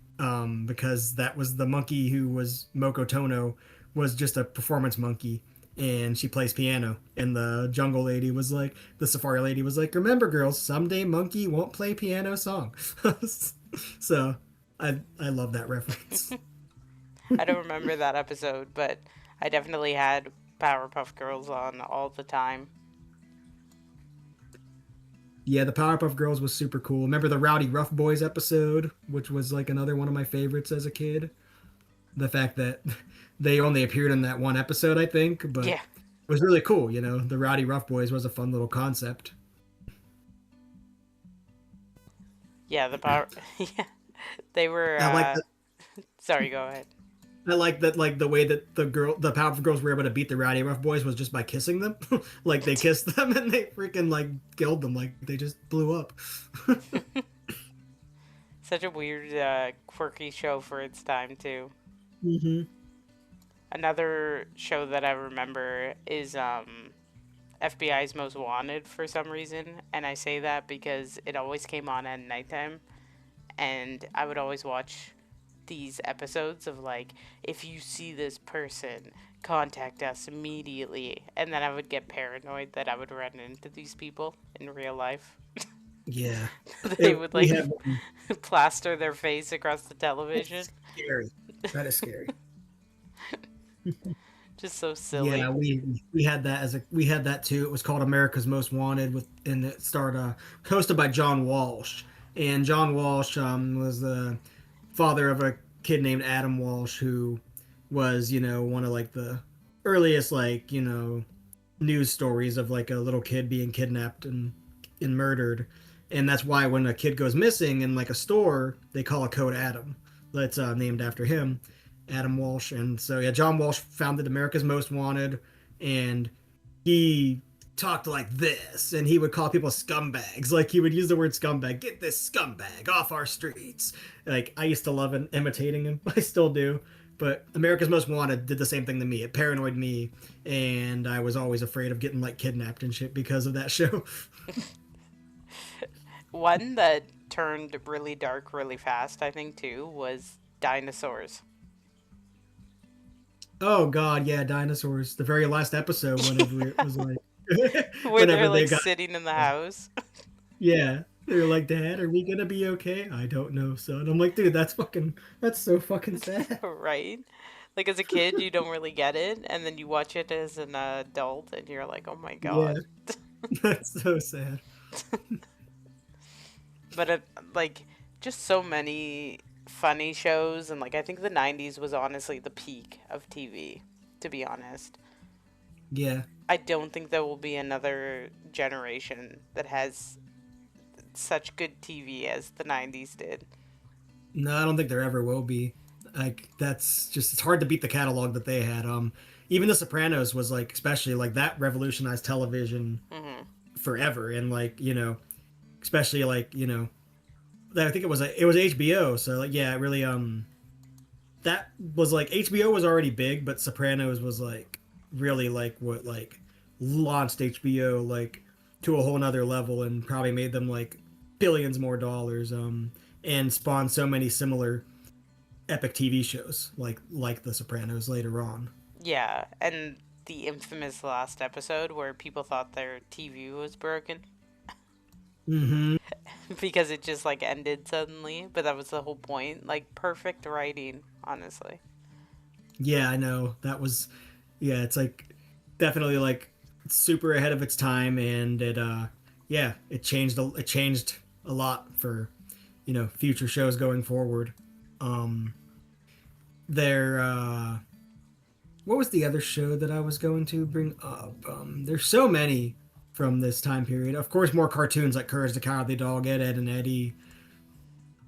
because that was the monkey who was Moko Tono was just a performance monkey, and she plays piano. And the jungle lady was like, the safari lady was like, remember, girls, someday monkey won't play piano song. So I love that reference. I don't remember that episode, but I definitely had Powerpuff Girls on all the time. Yeah, the Powerpuff Girls was super cool. Remember the Rowdy Rough Boys episode, which was like another one of my favorites as a kid. The fact that they only appeared in that one episode, I think, but it Yeah, was really cool. The Rowdy Rough Boys was a fun little concept. yeah, the power. Yeah, they were. I like the Sorry, go ahead. I like that, like the way that the powerful girls were able to beat the rowdy rough boys was just by kissing them. Like they kissed them and they freaking like killed them. Like they just blew up. Such a weird, quirky show for its time too. Hmm. Another show that I remember is FBI's Most Wanted for some reason, and I say that because it always came on at nighttime, and I would always watch these episodes of like, if you see this person, contact us immediately, and then I would get paranoid that I would run into these people in real life. Yeah, They would we like had plaster their face across the television. scary. That is scary. Just so Yeah, silly. we had that we had that too. It was called America's Most Wanted with and it started hosted by John Walsh. And John Walsh was the father of a kid named Adam Walsh who was, one of like the earliest like, news stories of like a little kid being kidnapped and murdered. And that's why when a kid goes missing in like a store, they call a code Adam. That's named after him, Adam Walsh. And so yeah, John Walsh founded America's Most Wanted, and he talked like this, and he would call people scumbags. Like he would use the word scumbag. Get this scumbag off our streets. Like I used to love imitating him. I still do. But America's Most Wanted did the same thing to me. It paranoid me, and I was always afraid of getting like kidnapped and shit because of that show. One that turned really dark really fast, I think, too, was dinosaurs. Oh God, yeah, dinosaurs. The very last episode, whenever it was like, Where they're whenever they like got, sitting in the house. yeah, they were like, "Dad, are we gonna be okay?" I don't know, son. I'm like, dude, that's so fucking sad. Right? Like as a kid, you don't really get it, and then you watch it as an adult, and you're like, oh my Yeah, god. that's so sad. But like, just so many funny shows, and like, I think the 90s was honestly the peak of TV, to be honest. Yeah, I don't think there will be another generation that has such good TV as the 90s did. no, I don't think there ever will be. Like that's just it's hard to beat the catalog that they had. Even The Sopranos was like, especially like that revolutionized television Hmm. forever, and like especially like I think it was HBO, so like yeah, it really that was like HBO was already big, but Sopranos was like really like what like launched HBO like to a whole nother level and probably made them like billions more dollars and spawned so many similar epic TV shows like The Sopranos later on. Yeah, and the infamous last episode where people thought their TV was broken Hmm. because it just like ended suddenly, but that was the whole point. Like perfect writing, honestly. Yeah, I know that was yeah. It's like definitely like super ahead of its time, and it yeah it changed a lot for future shows going forward. Um, there what was the other show that I was going to bring up? There's so many from this time period. Of course, more cartoons like Courage the Cowardly Dog, Ed and Eddie,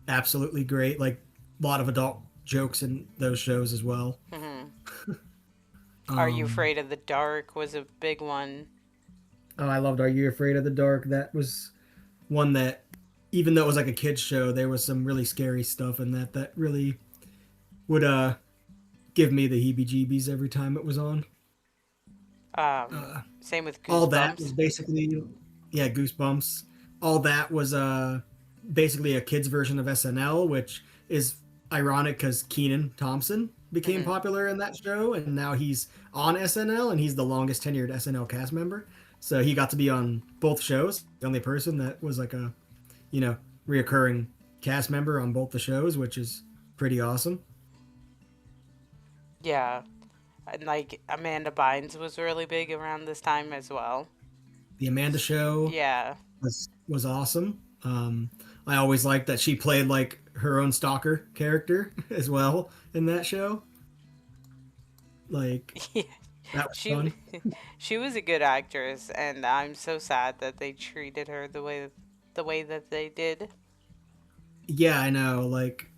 absolutely great. Like a lot of adult jokes in those shows as well. Hmm. Are You Um, Afraid of the Dark was a big one. oh, I loved Are You Afraid of the Dark? That was one that, even though it was like a kids show, there was some really scary stuff in that really would give me the heebie-jeebies every time it was on. Uh, Same with all that was Goosebumps. basically, yeah, Goosebumps. All that was basically a kids version of SNL, which is ironic because Keenan Thompson became Hmm. popular in that show, and now he's on SNL, and he's the longest tenured SNL cast member. So he got to be on both shows. The only person that was like a you know reoccurring cast member on both the shows, which is pretty awesome. Yeah, and like Amanda Bynes was really big around this time as well. The Amanda Show Yeah. was awesome. I always liked that she played like her own stalker character as well in that show. Like that was she fun. she was a good actress, and I'm so sad that they treated her the way that they did. Yeah, I know. Like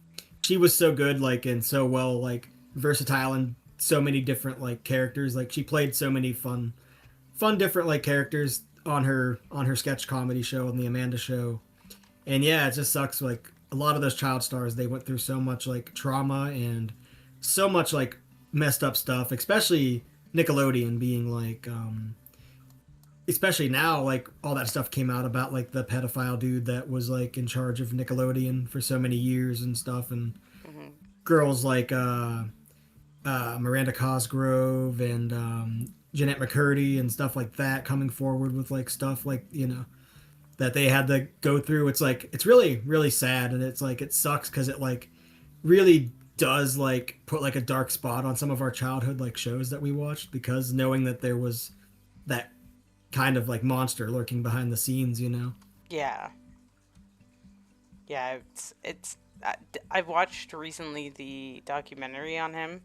she was so good, like and so well, like versatile in so many different like characters. Like she played so many fun different like characters on her sketch comedy show on the Amanda Show. And yeah, it just sucks. Like a lot of those child stars, they went through so much like trauma and so much like messed up stuff, especially Nickelodeon being like especially now, like all that stuff came out about like the pedophile dude that was like in charge of Nickelodeon for so many years and stuff, and Hmm. girls like Miranda Cosgrove and Jeanette McCurdy and stuff like that coming forward with like stuff like that they had to go through. It's like it's really sad, and it's like it sucks because it like really does like put like a dark spot on some of our childhood like shows that we watched, because knowing that there was that kind of like monster lurking behind the scenes. Yeah, yeah. I've watched recently the documentary on him,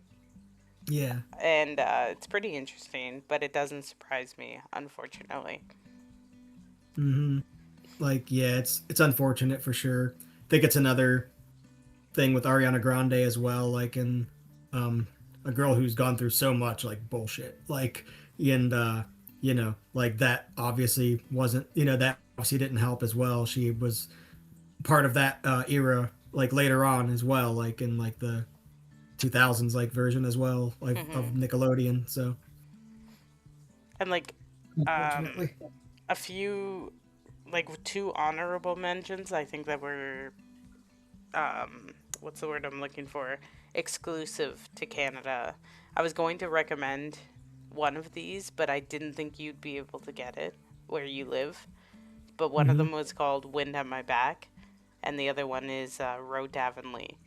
Yeah. and it's pretty interesting, but it doesn't surprise me, unfortunately. Hmm. Like yeah, it's unfortunate for sure. I think it's another thing with Ariana Grande as well, like in a girl who's gone through so much like bullshit. Like and like that obviously wasn't that obviously didn't help as well. She was part of that era like later on as well, like in like the 2000s like version as well, like of Hmm. Nickelodeon. So And like, um, unfortunately. a few, like two honorable mentions. I think that were, what's the word I'm looking for? Exclusive to Canada. I was going to recommend one of these, but I didn't think you'd be able to get it where you live. But one of Hmm. them was called Wind at My Back, and the other one is Road to Avonlea.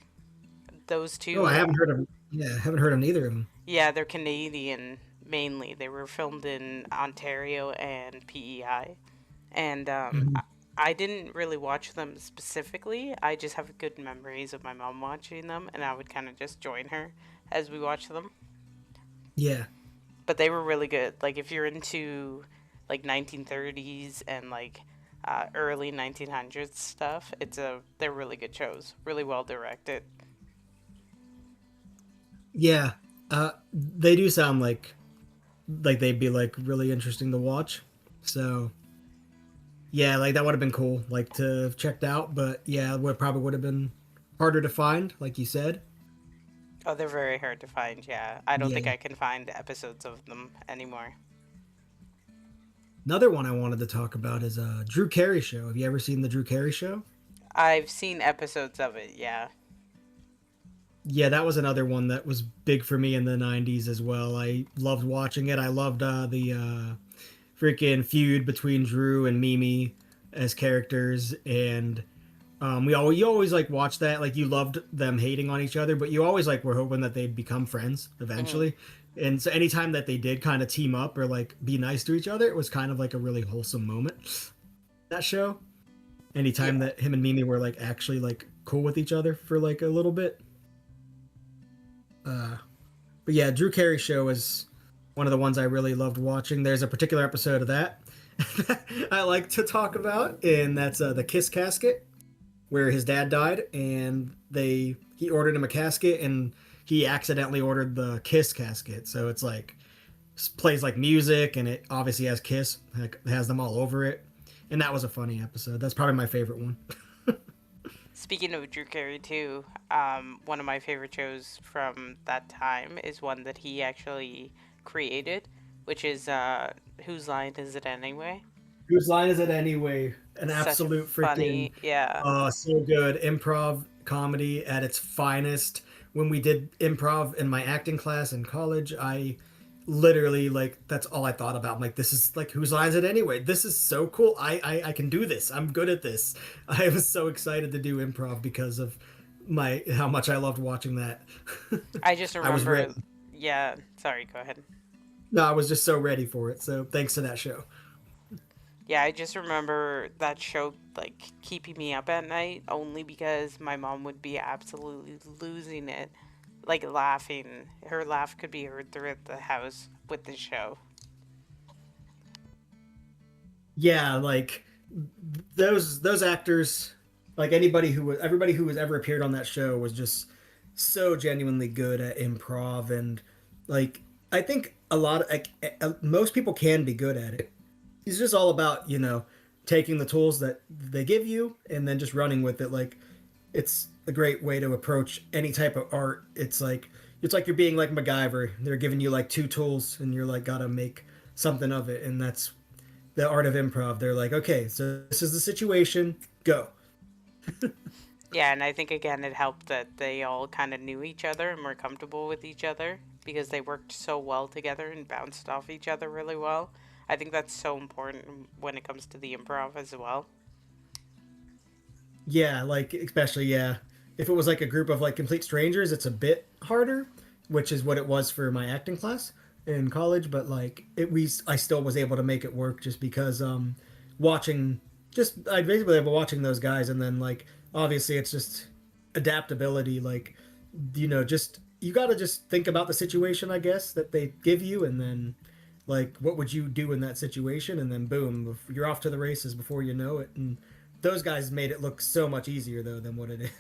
Those Oh, I two, haven't heard of. Yeah, I haven't heard of neither of them. yeah, they're Canadian mainly. They were filmed in Ontario and PEI. And Hmm. I didn't really watch them specifically. I just have good memories of my mom watching them, and I would kind of just join her as we watched them. Yeah. But they were really good. Like if you're into like 1930s and like early 1900s stuff, they're really good shows. Really well directed. Yeah. They do sound like they'd be like really interesting to watch. So yeah, like that would have been cool, like to have checked out. But yeah, what probably would have been harder to find, like you said. Oh, they're very hard to find. Yeah, I don't think Yeah. I can find episodes of them anymore. Another one I wanted to talk about is Drew Carey show. Have you ever seen the Drew Carey show? I've seen episodes of it. Yeah. Yeah, that was another one that was big for me in the '90s as well. I loved watching it. I loved the freaking feud between Drew and Mimi as characters, and you always like watch that, like you loved them hating on each other, but you always like were hoping that they'd become friends Hmm. eventually. And so anytime that they did kind of team up or like be nice to each other, it was kind of like a really wholesome moment. That show. Anytime Yeah. that him and Mimi were like actually like cool with each other for like a little bit. Uh, but yeah, Drew Carey show is one of the ones I really loved watching. There's a particular episode of that I like to talk about, and that's the Kiss Casket, where his dad died, and he ordered him a casket, and he accidentally ordered the Kiss casket. So it's like plays like music, and it obviously has Kiss, like, has them all over it, and that was a funny episode. That's probably my favorite one. Speaking of Drew Carey too, one of my favorite shows from that time is one that he actually created, which is Whose Line Is It Anyway? Whose line is it anyway? An Such a absolute freaking funny, yeah. so good improv comedy at its finest. When we did improv in my acting class in college, I literally like that's all I thought about. I'm like, this is like whose line is it anyway? This is so cool. I can do this. I'm good at this. I was so excited to do improv because of my how much I loved watching that. I just I was ready. remember, yeah, sorry, go ahead. No, I was just so ready for it. So thanks to that show. Yeah, I just remember that show like keeping me up at night only because my mom would be absolutely losing it, like laughing. Her laugh could be heard throughout the house with the show. Yeah, like those actors, like everybody who was ever appeared on that show was just so genuinely good at improv, and like I think a lot of like most people can be good at it. It's just all about taking the tools that they give you and then just running with it. Like it's a great way to approach any type of art. It's like you're being like MacGyver. They're giving you like two tools and you're like gotta make something of it, and that's the art of improv. They're like, okay, so this is the situation, go. Yeah, and I think again it helped that they all kind of knew each other and were comfortable with each other because they worked so well together and bounced off each other really well. I think that's so important when it comes to the improv as well. Yeah, like especially yeah. If it was like a group of like complete strangers, it's a bit harder, which is what it was for my acting class in college. But like I still was able to make it work just because watching just I basically have been watching those guys, and then like obviously it's just adaptability. Like just you got to just think about the situation, I guess, that they give you, and then like what would you do in that situation, and then boom, you're off to the races before you know it. And those guys made it look so much easier though than what it is.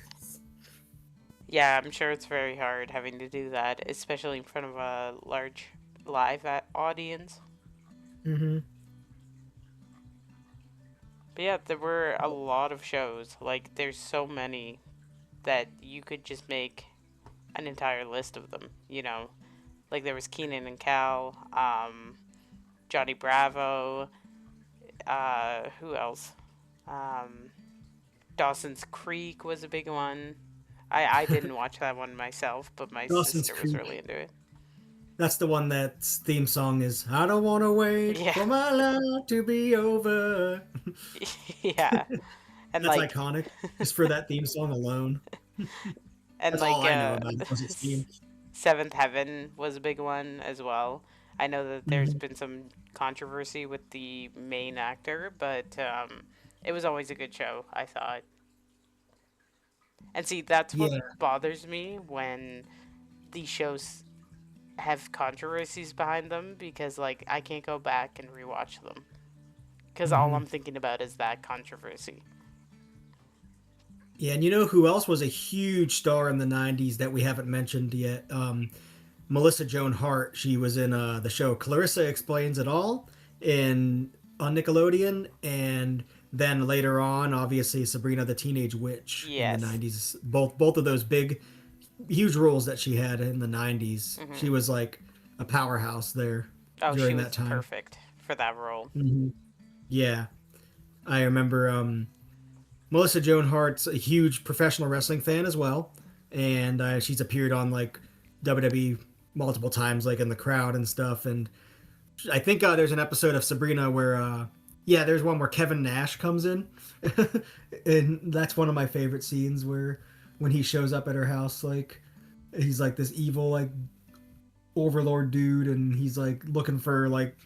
Yeah, I'm sure it's very hard having to do that, especially in front of a large live audience. Mm-hmm. But yeah, there were a lot of shows. Like, there's so many that you could just make an entire list of them, you know? Like, there was Keenan and Cal, Johnny Bravo, who else? Um, Dawson's Creek was a big one. I didn't watch that one myself, but my Dawson's sister was Creek. really into it. That's the one that's theme song is "I don't want to wait Yeah, for my life to be over." yeah, and That's like, iconic just for that theme song alone. and That's all like, I know about Dawson's theme. Seventh Heaven was a big one as well. I know that there's Hmm. been some controversy with the main actor, but it was always a good show, I thought. And see, that's what Yeah. bothers me when these shows have controversies behind them because, like, I can't go back and rewatch them because all Hmm. I'm thinking about is that controversy. Yeah, and you know who else was a huge star in the '90s that we haven't mentioned yet? Melissa Joan Hart. She was in the show Clarissa Explains It All in on Nickelodeon, and then later on, obviously Sabrina the Teenage Witch in the Yes. '90s. Both of those big, huge roles that she had in the '90s. She Hmm. was like a powerhouse there Oh, she during that was time. perfect for that role. Hmm. Yeah, I remember Melissa Joan Hart's a huge professional wrestling fan as well, and she's appeared on like WWE multiple times, like in the crowd and stuff. And I think there's an episode of Sabrina where, yeah, there's one where Kevin Nash comes in, and that's one of my favorite scenes where when he shows up at her house, like he's like this evil like overlord dude, and he's like looking for like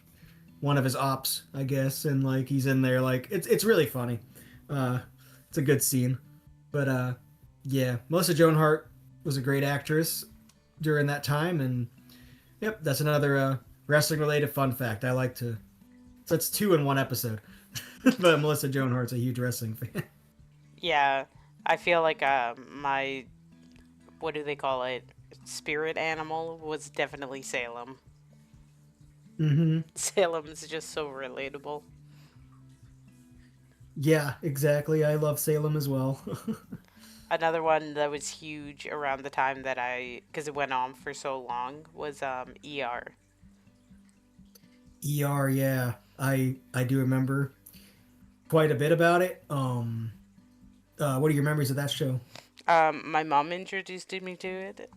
one of his ops, I guess, and like he's in there, like it's really funny. Uh, it's a good scene, but yeah, Melissa Joan Hart was a great actress during that time, and yep, that's another wrestling related fun fact. I like to. So it's two in one episode, but Melissa Joan Hart's a huge wrestling fan. Yeah, I feel like my what do they call it? Spirit animal was definitely Salem. Hmm. Salem's just so relatable. Yeah, exactly. I love Salem as well. Another one that was huge around the time that because it went on for so long, was ER. ER, yeah, I do remember quite a bit about it. What are your memories of that show? My mom introduced me to it.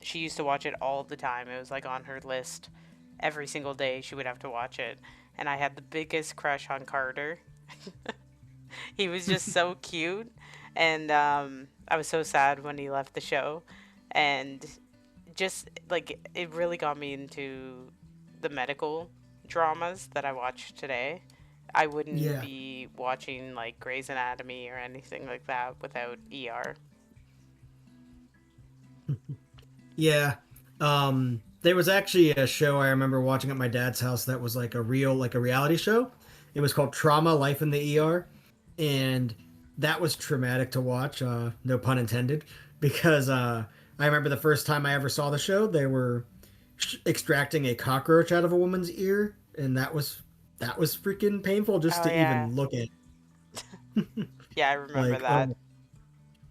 She used to watch it all the time. It was like on her list. Every single day she would have to watch it. And I had the biggest crush on Carter. He was just so cute. And I was so sad when he left the show. And just like it really got me into the medical dramas that I watch today. I wouldn't Yeah, be watching like Grey's Anatomy or anything like that without ER. yeah. There was actually a show I remember watching at my dad's house that was like like a reality show. It was called Trauma: Life in the ER, and that was traumatic to watch. No pun intended. because I remember the first time I ever saw the show, they were extracting a cockroach out of a woman's ear, and that was freaking painful just Oh to yeah. even look at. Yeah, I remember Like, that. oh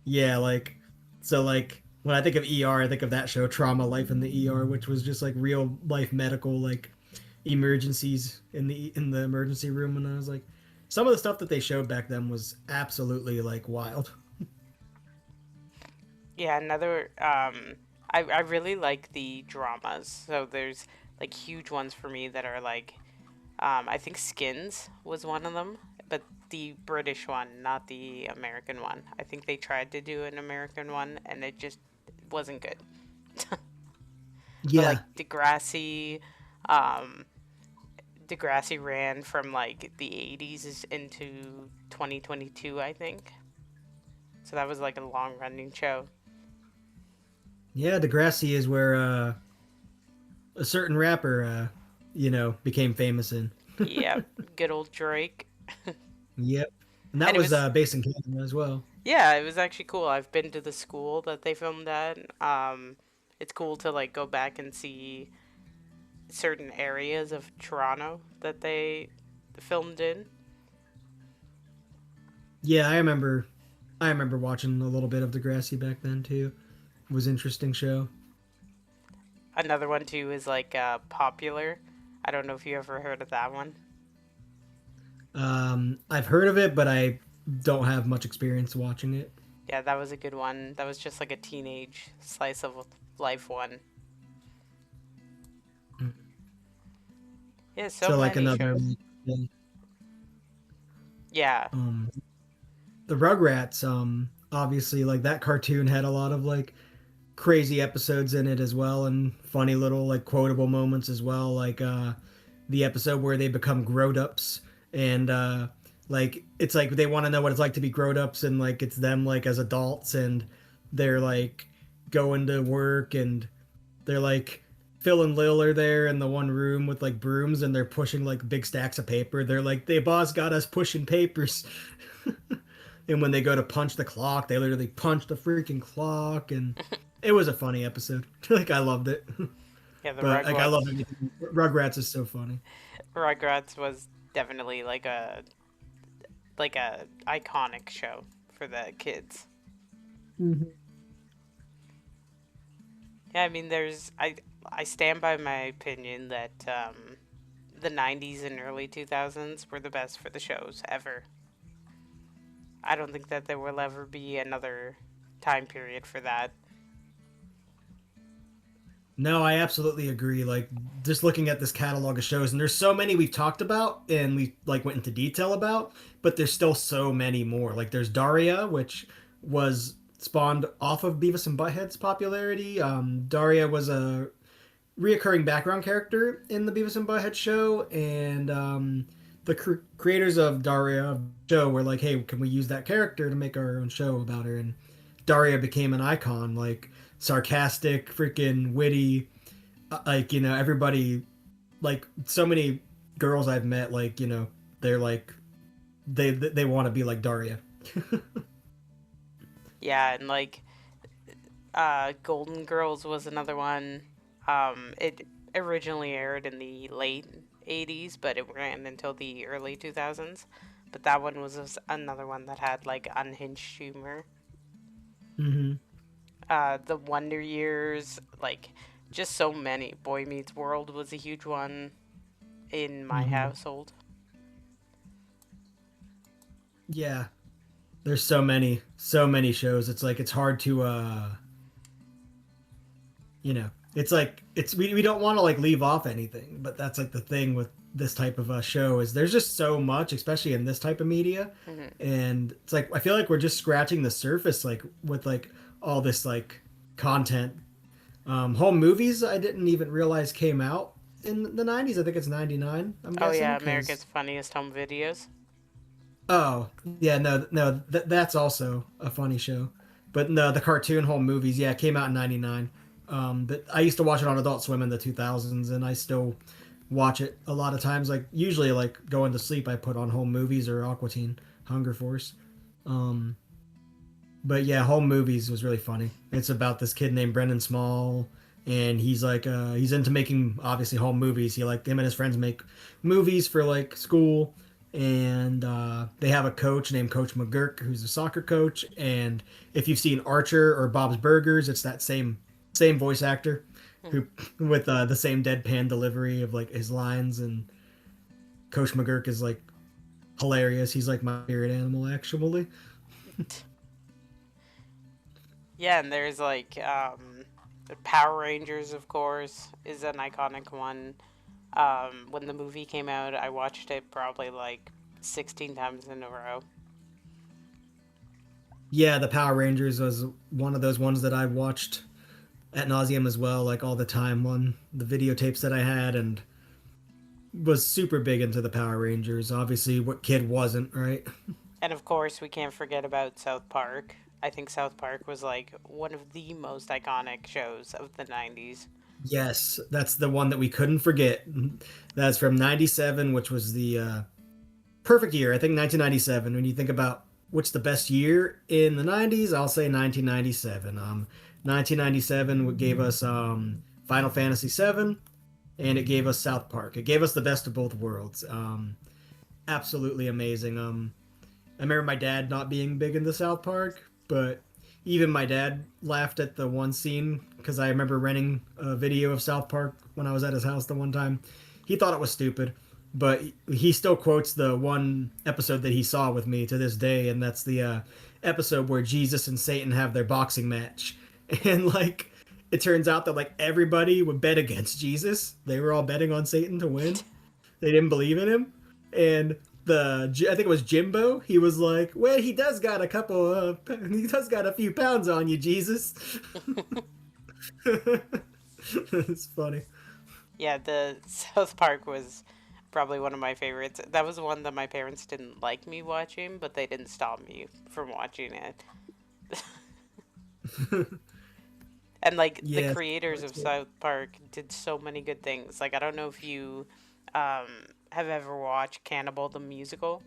yeah, like so like when I think of ER, I think of that show, Trauma Life in the ER, which was just like real life medical like emergencies in the emergency room. And I was like, some of the stuff that they showed back then was absolutely like wild. Yeah, another I really like the dramas. So there's like huge ones for me that are like I think Skins was one of them, but the British one, not the American one. I think they tried to do an American one and it just wasn't good. But Yeah, like um Degrassi ran from like the 80s into 2022, I think. So that was like a long running show. yeah. Degrassi is where a certain rapper, became famous in. Yep, good old Drake. Yep, and that And it was was, based in Canada as well. yeah, it was actually cool. I've been to the school that they filmed at. It's cool to like go back and see certain areas of Toronto that they filmed in. Yeah, I remember watching a little bit of Degrassi back then too. It was an interesting show. Another one too is like Popular. I don't know if you ever heard of that one. I've heard of it, but I don't have much experience watching it. Yeah, that was a good one. That was just like a teenage slice of life one. Yeah, so So like many another, shows. Yeah. um, the Rugrats, obviously like that cartoon had a lot of like crazy episodes in it as well, and funny little like quotable moments as well, like the episode where they become grown ups, and like it's like they want to know what it's like to be grown ups, and like it's them like as adults, and they're like going to work, and they're like Phil and Lil are there in the one room with like brooms, and they're pushing like big stacks of paper. They're like, "The boss got us pushing papers." And when they go to punch the clock, they literally punch the freaking clock, and it was a funny episode. Like I loved it, Yeah, the but like I love Rugrats. everything. Rugrats is so funny. Rugrats was definitely like a iconic show for the kids. Hmm. Yeah, I mean, I stand by my opinion that the 90s and early 2000s were the best for the shows ever. I don't think that there will ever be another time period for that. No, I absolutely agree. Like just looking at this catalog of shows, and there's so many we've talked about and we like went into detail about, but there's still so many more. Like there's Daria, which was spawned off of Beavis and Butthead's popularity. Daria was a reoccurring background character in the Beavis and Butthead show, and the creators of Daria show were like, "Hey, can we use that character to make our own show about her?" And Daria became an icon, like sarcastic, freaking witty, like everybody, like so many girls I've met, like they're like they want to be like Daria. Yeah, and like Golden Girls was another one. It originally aired in the late 80s, but it ran until the early 2000s. But that one was another one that had like unhinged humor. Hmm. The Wonder Years, like just so many. Boy Meets World was a huge one in my Hmm. household. Yeah, there's so many shows. It's like it's hard to it's like we don't want to like leave off anything, but that's like the thing with this type of a show is there's just so much, especially in this type of media, Hmm. and it's like I feel like we're just scratching the surface, like with like all this like content. Home movies I didn't even realize came out in the 90s. I think it's 99, I'm Oh guessing, yeah, because America's Funniest Home Videos. oh yeah, no, that's also a funny show, but no, the cartoon home movies, yeah, it came out in 99. But I used to watch it on Adult Swim in the 2000s, and I still watch it a lot of times. Like usually, like going to sleep, I put on home movies or Aqua Teen Hunger Force. Um, But yeah, Home Movies was really funny. It's about this kid named Brendan Small, and he's into making obviously home movies. He like him and his friends make movies for like school, and they have a coach named Coach McGurk who's a soccer coach. And if you've seen Archer or Bob's Burgers, it's that same voice actor who with the same deadpan delivery of like his lines. And Coach McGurk is like hilarious. He's like my favorite animal actually. Yeah, and there's like the Power Rangers, of course, is an iconic one. When the movie came out, I watched it probably like 16 times in a row. Yeah, the Power Rangers was one of those ones that I watched at nauseum as well, like all the time on the videotapes that I had, and was super big into the Power Rangers. Obviously, what kid wasn't, right? And of course, we can't forget about South Park. I think South Park was like one of the most iconic shows of the 90s. Yes, that's the one that we couldn't forget. That's from '97, which was the perfect year. I think 1997. When you think about what's the best year in the '90s, I'll say 1997. 1997 gave us Final Fantasy VII, and it gave us South Park. It gave us the best of both worlds. Absolutely amazing. I remember my dad not being big into South Park, but even my dad laughed at the one scene because I remember renting a video of South Park when I was at his house the one time. He thought it was stupid, but he still quotes the one episode that he saw with me to this day, and that's the episode where Jesus and Satan have their boxing match. And like it turns out that like everybody would bet against Jesus. They were all betting on Satan to win. They didn't believe in him. And I think it was Jimbo. He was like, "Well, he does got a few pounds on you, Jesus." It's funny. Yeah, the South Park was probably one of my favorites. That was one that my parents didn't like me watching, but they didn't stop me from watching it. And like the Yeah, creators of South Park did so many good things. Like I don't know if you um, have ever watched Cannibal the musical.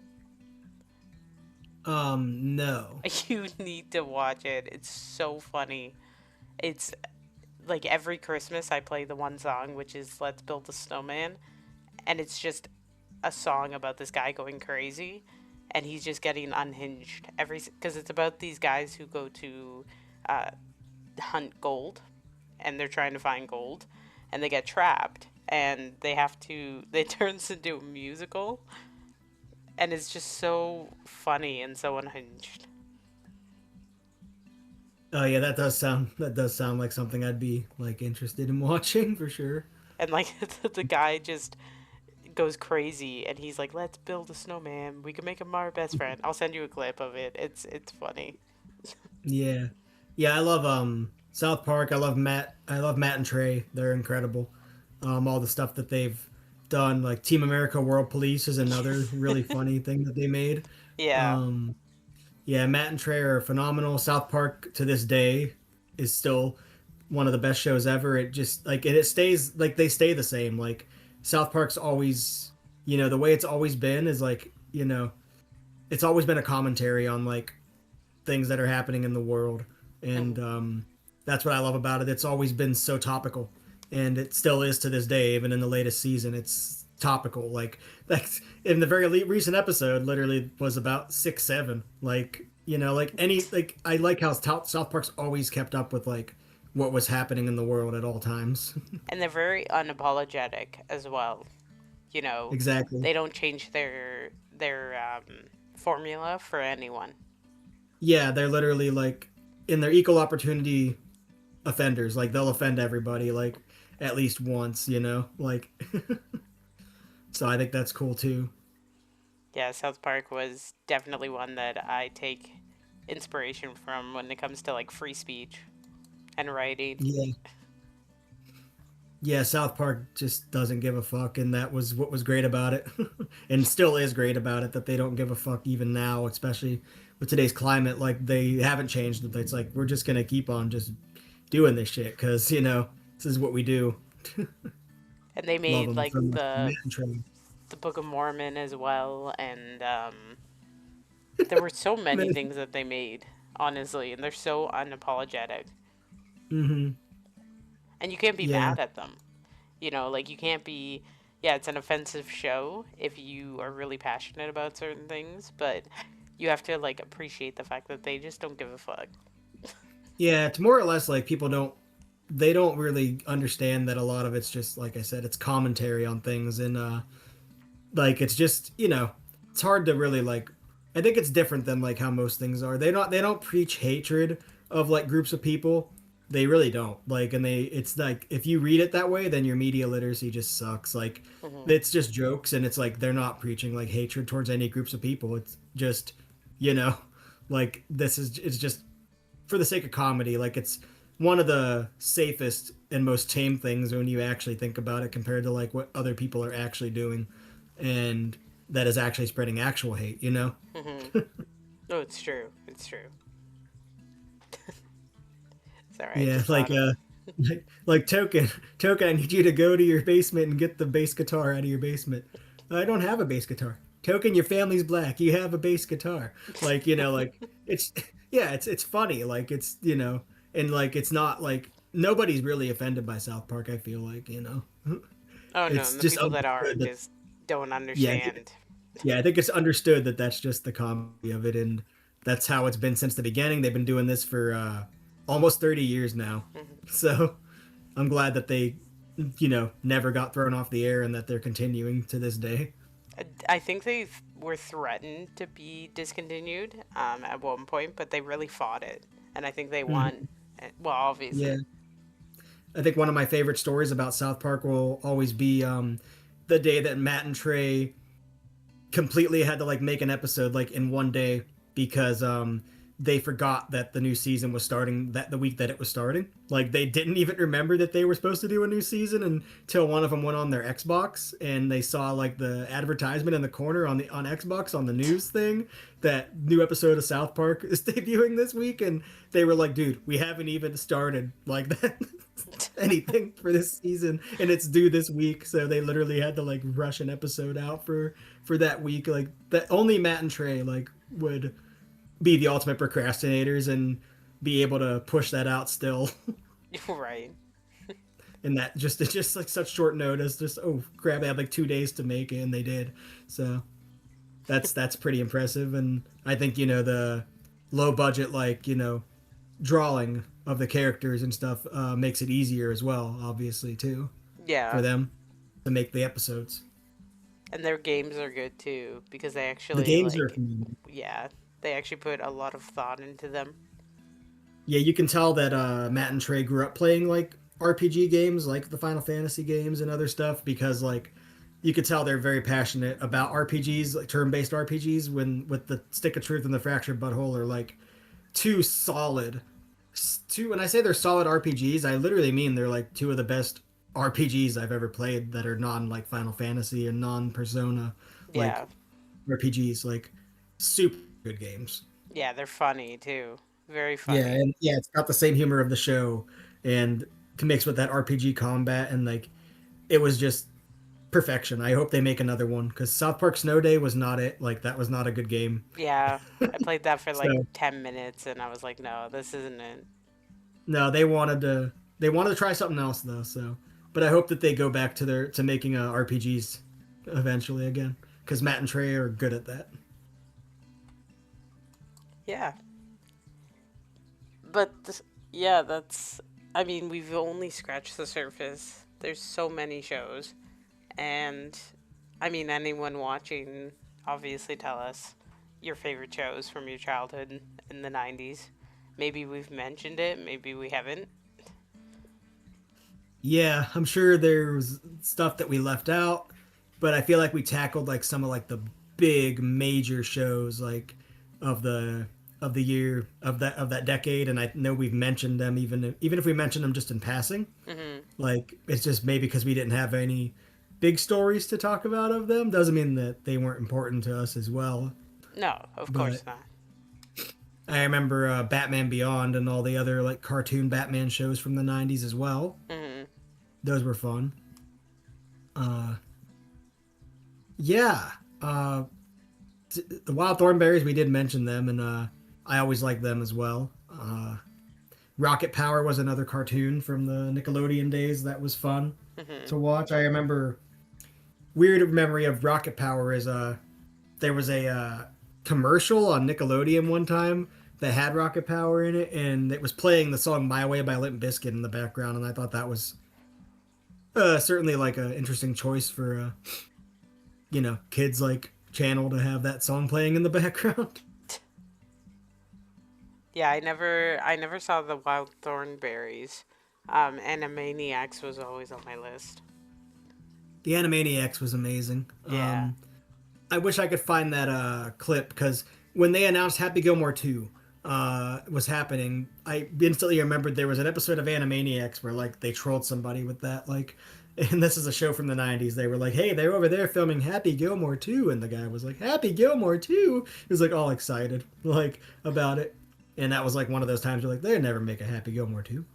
no. You need to watch it. It's so funny. It's like every Christmas I play the one song, which is "Let's Build a Snowman," and it's just a song about this guy going crazy, and he's just getting unhinged every because it's about these guys who go to uh, hunt gold, and they're trying to find gold, and they get trapped, and they have to. It turns into a musical, and it's just so funny and so unhinged. Oh yeah, that does sound like something I'd be like interested in watching for sure. And like the guy just goes crazy, and he's like, "Let's build a snowman. We can make him our best friend." I'll send you a clip of it. It's funny. Yeah. Yeah, I love South Park. I love Matt and Trey. They're incredible. All the stuff that they've done, like Team America World Police is another really funny thing that they made. Yeah, Um yeah, Matt and Trey are phenomenal. South Park to this day is still one of the best shows ever. It just like and it stays like they stay the same. Like South Park's always, the way it's always been is like, it's always been a commentary on like things that are happening in the world, and that's what I love about it. It's always been so topical, and it still is to this day. Even in the latest season, it's topical. Like that's in the very recent episode, literally was about 6-7. Like like any like I like how South Park's always kept up with like what was happening in the world at all times. and they're very unapologetic as well. You know, Exactly. they don't change their formula for anyone. Yeah, they're literally like in their equal opportunity offenders. Like they'll offend everybody like at least once. Like so I think that's cool too. Yeah, South Park was definitely one that I take inspiration from when it comes to like free speech and writing. Yeah. Yeah, South Park just doesn't give a fuck, and that was what was great about it, and still is great about it that they don't give a fuck even now, especially with today's climate. Like they haven't changed it. It's like we're just gonna keep on just doing this shit because this is what we do. And they Love made them like so much. the Man, Train. the Book of Mormon as well, and there were so many Man, things that they made. honestly, and they're so unapologetic. Mm-hmm. And you can't be Yeah. mad at them. You know, like you can't be, yeah, it's an offensive show if you are really passionate about certain things, but you have to like appreciate the fact that they just don't give a fuck. Yeah, it's more or less like people don't they don't really understand that a lot of it's just like I said, it's commentary on things and like it's just, it's hard to really like I think it's different than like how most things are. They don't preach hatred of like groups of people. They really don't. Like and they it's like if you read it that way, then your media literacy just sucks. Like Hmm. it's just jokes and it's like they're not preaching like hatred towards any groups of people. It's just, you know, like this is it's just for the sake of comedy. Like it's one of the safest and most tame things when you actually think about it compared to like what other people are actually doing and that is actually spreading actual hate, you know? Hmm. No, it's true. It's true. Sorry, I Yeah, just thought of it. like Token, I need you to go to your basement and get the bass guitar out of your basement. I don't have a bass guitar. Token, your family's black. You have a bass guitar. Like, like it's yeah, it's funny. Like and like it's not like nobody's really offended by South Park, I feel like, Oh no, It's and the just people that are understood that just don't yeah, understand. yeah, I think it's understood that that's just the comedy of it, and that's how it's been since the beginning. They've been doing this for almost 30 years now, Hmm. so I'm glad that they, never got thrown off the air and that they're continuing to this day. I think they were threatened to be discontinued at one point, but they really fought it, and I think they won. Mhm. Well, Yeah, obviously. I think one of my favorite stories about South Park will always be the day that Matt and Trey completely had to like make an episode like in one day because they forgot that the new season was starting that the week that it was starting. Like they didn't even remember that they were supposed to do a new season until one of them went on their Xbox and they saw like the advertisement in the corner on Xbox on the news thing that new episode of South Park is debuting this week and they were like, "Dude, we haven't even started like that." Anything for this season and it's due this week so they literally had to like rush an episode out for that week like that only Matt and Trey like would be the ultimate procrastinators and be able to push that out still Right. and that just it's just like such short notice just oh crap they had like 2 days to make it and they did so that's pretty impressive and I think the low budget like drawing of the characters and stuff makes it easier as well obviously too for Yeah, them to make the episodes. and their games are good too because they The actually games are like, yeah, they actually put a lot of thought into them. yeah, you can tell that Matt and Trey grew up playing like RPG games, like the Final Fantasy games and other stuff, because like you could tell they're very passionate about RPGs, like turn-based RPGs. When with the Stick of Truth and the Fractured Butthole are like two solid, two. When I say they're solid RPGs, I literally mean they're like two of the best RPGs I've ever played that are non like Final Fantasy and non Persona, like Yeah, RPGs, like super good games. yeah, they're funny too, very Yeah, funny. and yeah, it's got the same humor of the show, and mixed with that RPG combat, and like it was just perfection. I hope they make another one because South Park Snow Day was not it. Like that was not a good game. Yeah, I played that for like So 10 minutes, and I was like, no, this isn't it. no, they wanted to try something else though. So, but I hope that they go back to making RPGs eventually again because Matt and Trey are good at that. Yeah, but yeah, that's. I mean, we've only scratched the surface. There's so many shows, and I mean, anyone watching, obviously tell us your favorite shows from your childhood in the 90s. Maybe we've mentioned it, maybe we haven't. Yeah, I'm sure there's stuff that we left out, but I feel like we tackled like some of like the big major shows like of the year of that decade, and I know we've mentioned them even if we mentioned them just in passing. Hmm. Like it's just maybe because we didn't have any big stories to talk about of them doesn't mean that they weren't important to us as well. No, of But course not. I remember Batman Beyond and all the other like cartoon Batman shows from the 90s as well. Hmm. Those were fun. Uh, yeah. The Wild Thornberries, we did mention them, and I always liked them as well. Rocket Power was another cartoon from the Nickelodeon days that was fun Hmm. to watch. I remember weird memory of Rocket Power is there was a commercial on Nickelodeon one time that had Rocket Power in it, and it was playing the song "My Way" by Limp Bizkit in the background, and I thought that was certainly like an interesting choice for kids like channel to have that song playing in the background. Yeah, I never saw the Wild Thornberries. Animaniacs was always on my list. The Animaniacs was amazing. Yeah. I wish I could find that clip because when they announced Happy Gilmore 2 was happening, I instantly remembered there was an episode of Animaniacs where like they trolled somebody with that like and this is a show from the 90s. They were like, "Hey, they're over there filming Happy Gilmore 2." And the guy was like, "Happy Gilmore 2?" He was like all excited like about it. And that was like one of those times where like they'd never make a Happy Gilmore 2.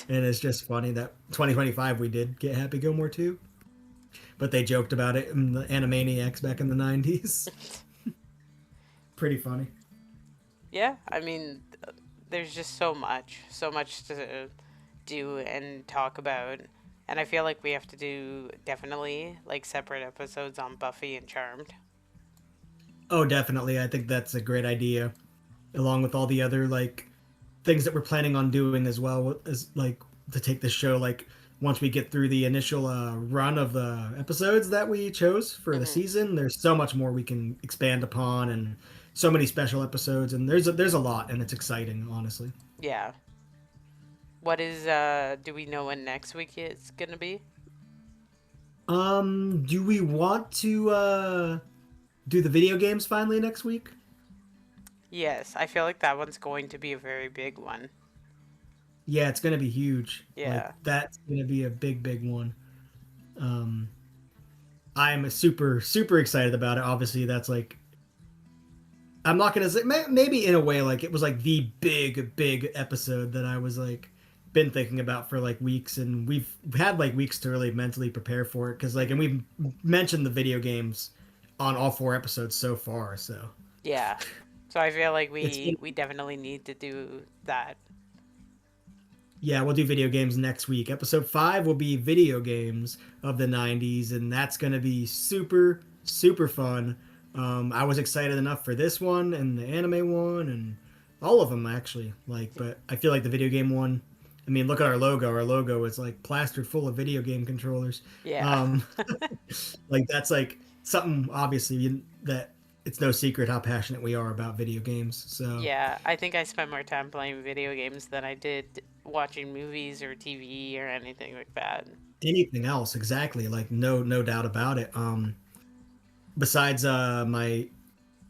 And it's just funny that 2025 we did get Happy Gilmore 2, but they joked about it in the Animaniacs back in the 90s. Pretty funny. Yeah, I mean, there's just so much to do and talk about. And I feel like we have to do definitely like separate episodes on Buffy and Charmed. Oh, definitely. I think that's a great idea, along with all the other like things that we're planning on doing as well as like to take the show like once we get through the initial run of the episodes that we chose for the Hmm. season. There's so much more we can expand upon, and so many special episodes, and there's a lot, and it's exciting, honestly. Yeah. What is do we know when next week is gonna be? Do we want to do the video games finally next week? Yes, I feel like that one's going to be a very big one. Yeah, it's gonna be huge. Like Yeah. that's gonna be a big one. Um, I'm super excited about it. Obviously, that's like I'm not gonna say maybe in a way like it was like the big episode that I was like been thinking about for like weeks, and we've had like weeks to really mentally prepare for it because like and we've mentioned the video games on all four episodes so far. So Yeah. So I feel like it's we definitely need to do that. yeah, we'll do video games next week. Episode 5 will be video games of the 90s, and that's going to be super fun. I was excited enough for this one and the anime one and all of them actually. Like, but I feel like the video game one. I mean, look at our logo. Our logo is like plastered full of video game controllers. Yeah. Um, like that's like something obviously that it's no secret how passionate we are about video games. So Yeah, I think I spent more time playing video games than I did watching movies or TV or anything like that. anything else, exactly. Like no doubt about it. Besides my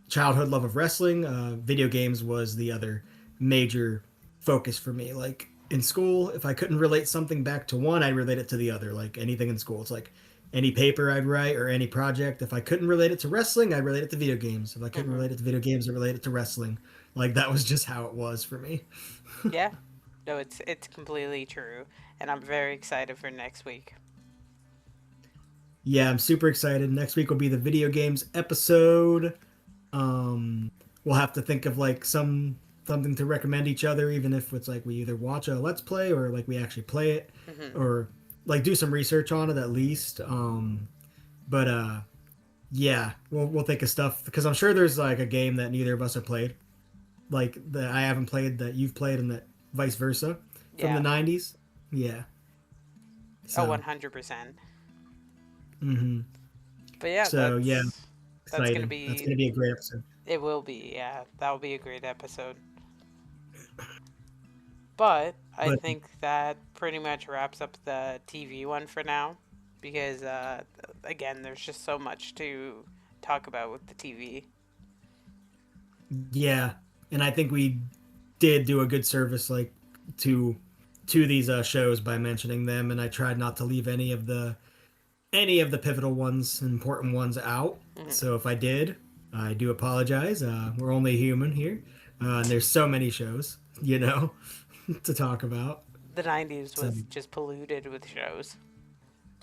childhood love of wrestling, video games was the other major focus for me. Like in school, if I couldn't relate something back to one, I'd relate it to the other. Like anything in school, it's like any paper I'd write or any project. If I couldn't relate it to wrestling, I'd relate it to video games. If I couldn't Hmm. relate it to video games, I'd relate it to wrestling. Like that was just how it was for me. Yeah. No, it's completely true, and I'm very excited for next week. Yeah, I'm super excited. Next week will be the video games episode. Um, we'll have to think of like something to recommend each other, even if it's like we either watch a let's play or like we actually play it, Hmm. or like do some research on it at least. But yeah, we'll think of stuff because I'm sure there's like a game that neither of us have played, like that I haven't played that you've played, and that vice versa from the Yeah. 90s. Yeah. Oh, So, 100%. hmm But yeah, so yeah, that's gonna exciting. That's be. gonna be a great episode. It will be. Yeah, that will be a great episode. But I But think that pretty much wraps up the TV one for now, because again, there's just so much to talk about with the TV. yeah, and I think we did do a good service like to to these shows by mentioning them, and I tried not to leave any of the pivotal ones, important ones out. Hmm. So if I did, I do apologize. We're only human here, and there's so many shows, to talk about. The 90's So was just polluted with shows.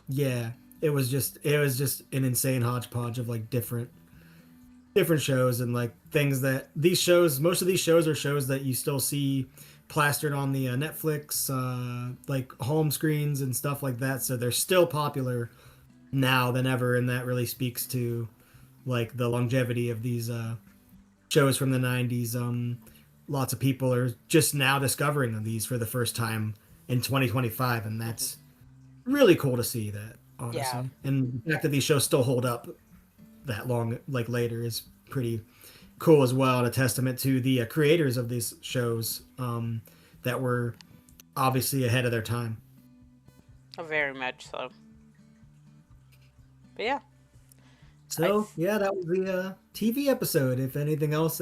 yeah, it was just an insane hodgepodge of like different different shows and like things that these shows, most of these shows are shows that you still see plastered on the Netflix, like home screens and stuff like that. So they're still popular now than ever, and that really speaks to like the longevity of these shows from the 90s. Lots of people are just now discovering these for the first time in 2025, and Hmm. that's really cool to see that, Yeah. honestly. And the fact that these shows still hold up that long, like later, is pretty cool as well, and a testament to the creators of these shows that were obviously ahead of their time. Very much so. But yeah, I So yeah, that was the TV episode. If anything else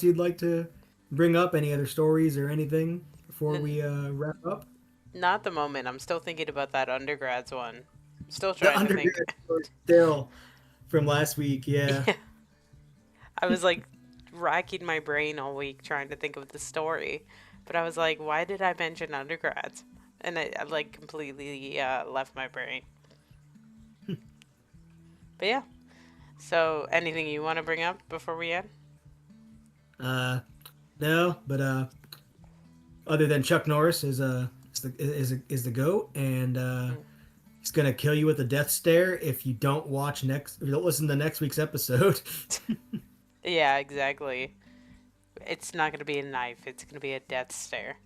you'd like to bring up, any other stories or anything before n- we wrap up? not the moment. I'm still thinking about that undergrads one. Still The trying to think. undergrad story still from last week. Yeah, Yeah, I was like racking my brain all week trying to think of the story, but I was like, why did I mention undergrads? And I like completely left my brain. But yeah. So anything you want to bring up before we end? uh, no, but other than Chuck Norris is the goat, and Mm. he's gonna kill you with a death stare if you don't watch next, if you don't listen to next week's episode. Yeah, exactly. It's not going to be a knife. It's going to be a death stare.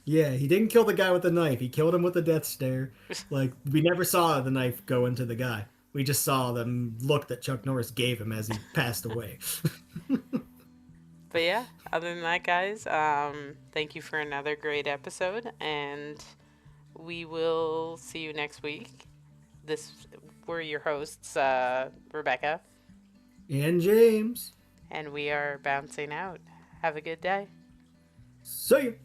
Yeah, he didn't kill the guy with the knife. He killed him with a death stare. Like we never saw the knife go into the guy. We just saw the look that Chuck Norris gave him as he passed away. But yeah, other than that, guys, thank you for another great episode, and we will see you next week. This We're your hosts, Rebecca, And James. and we are bouncing out. Have a good day. See you.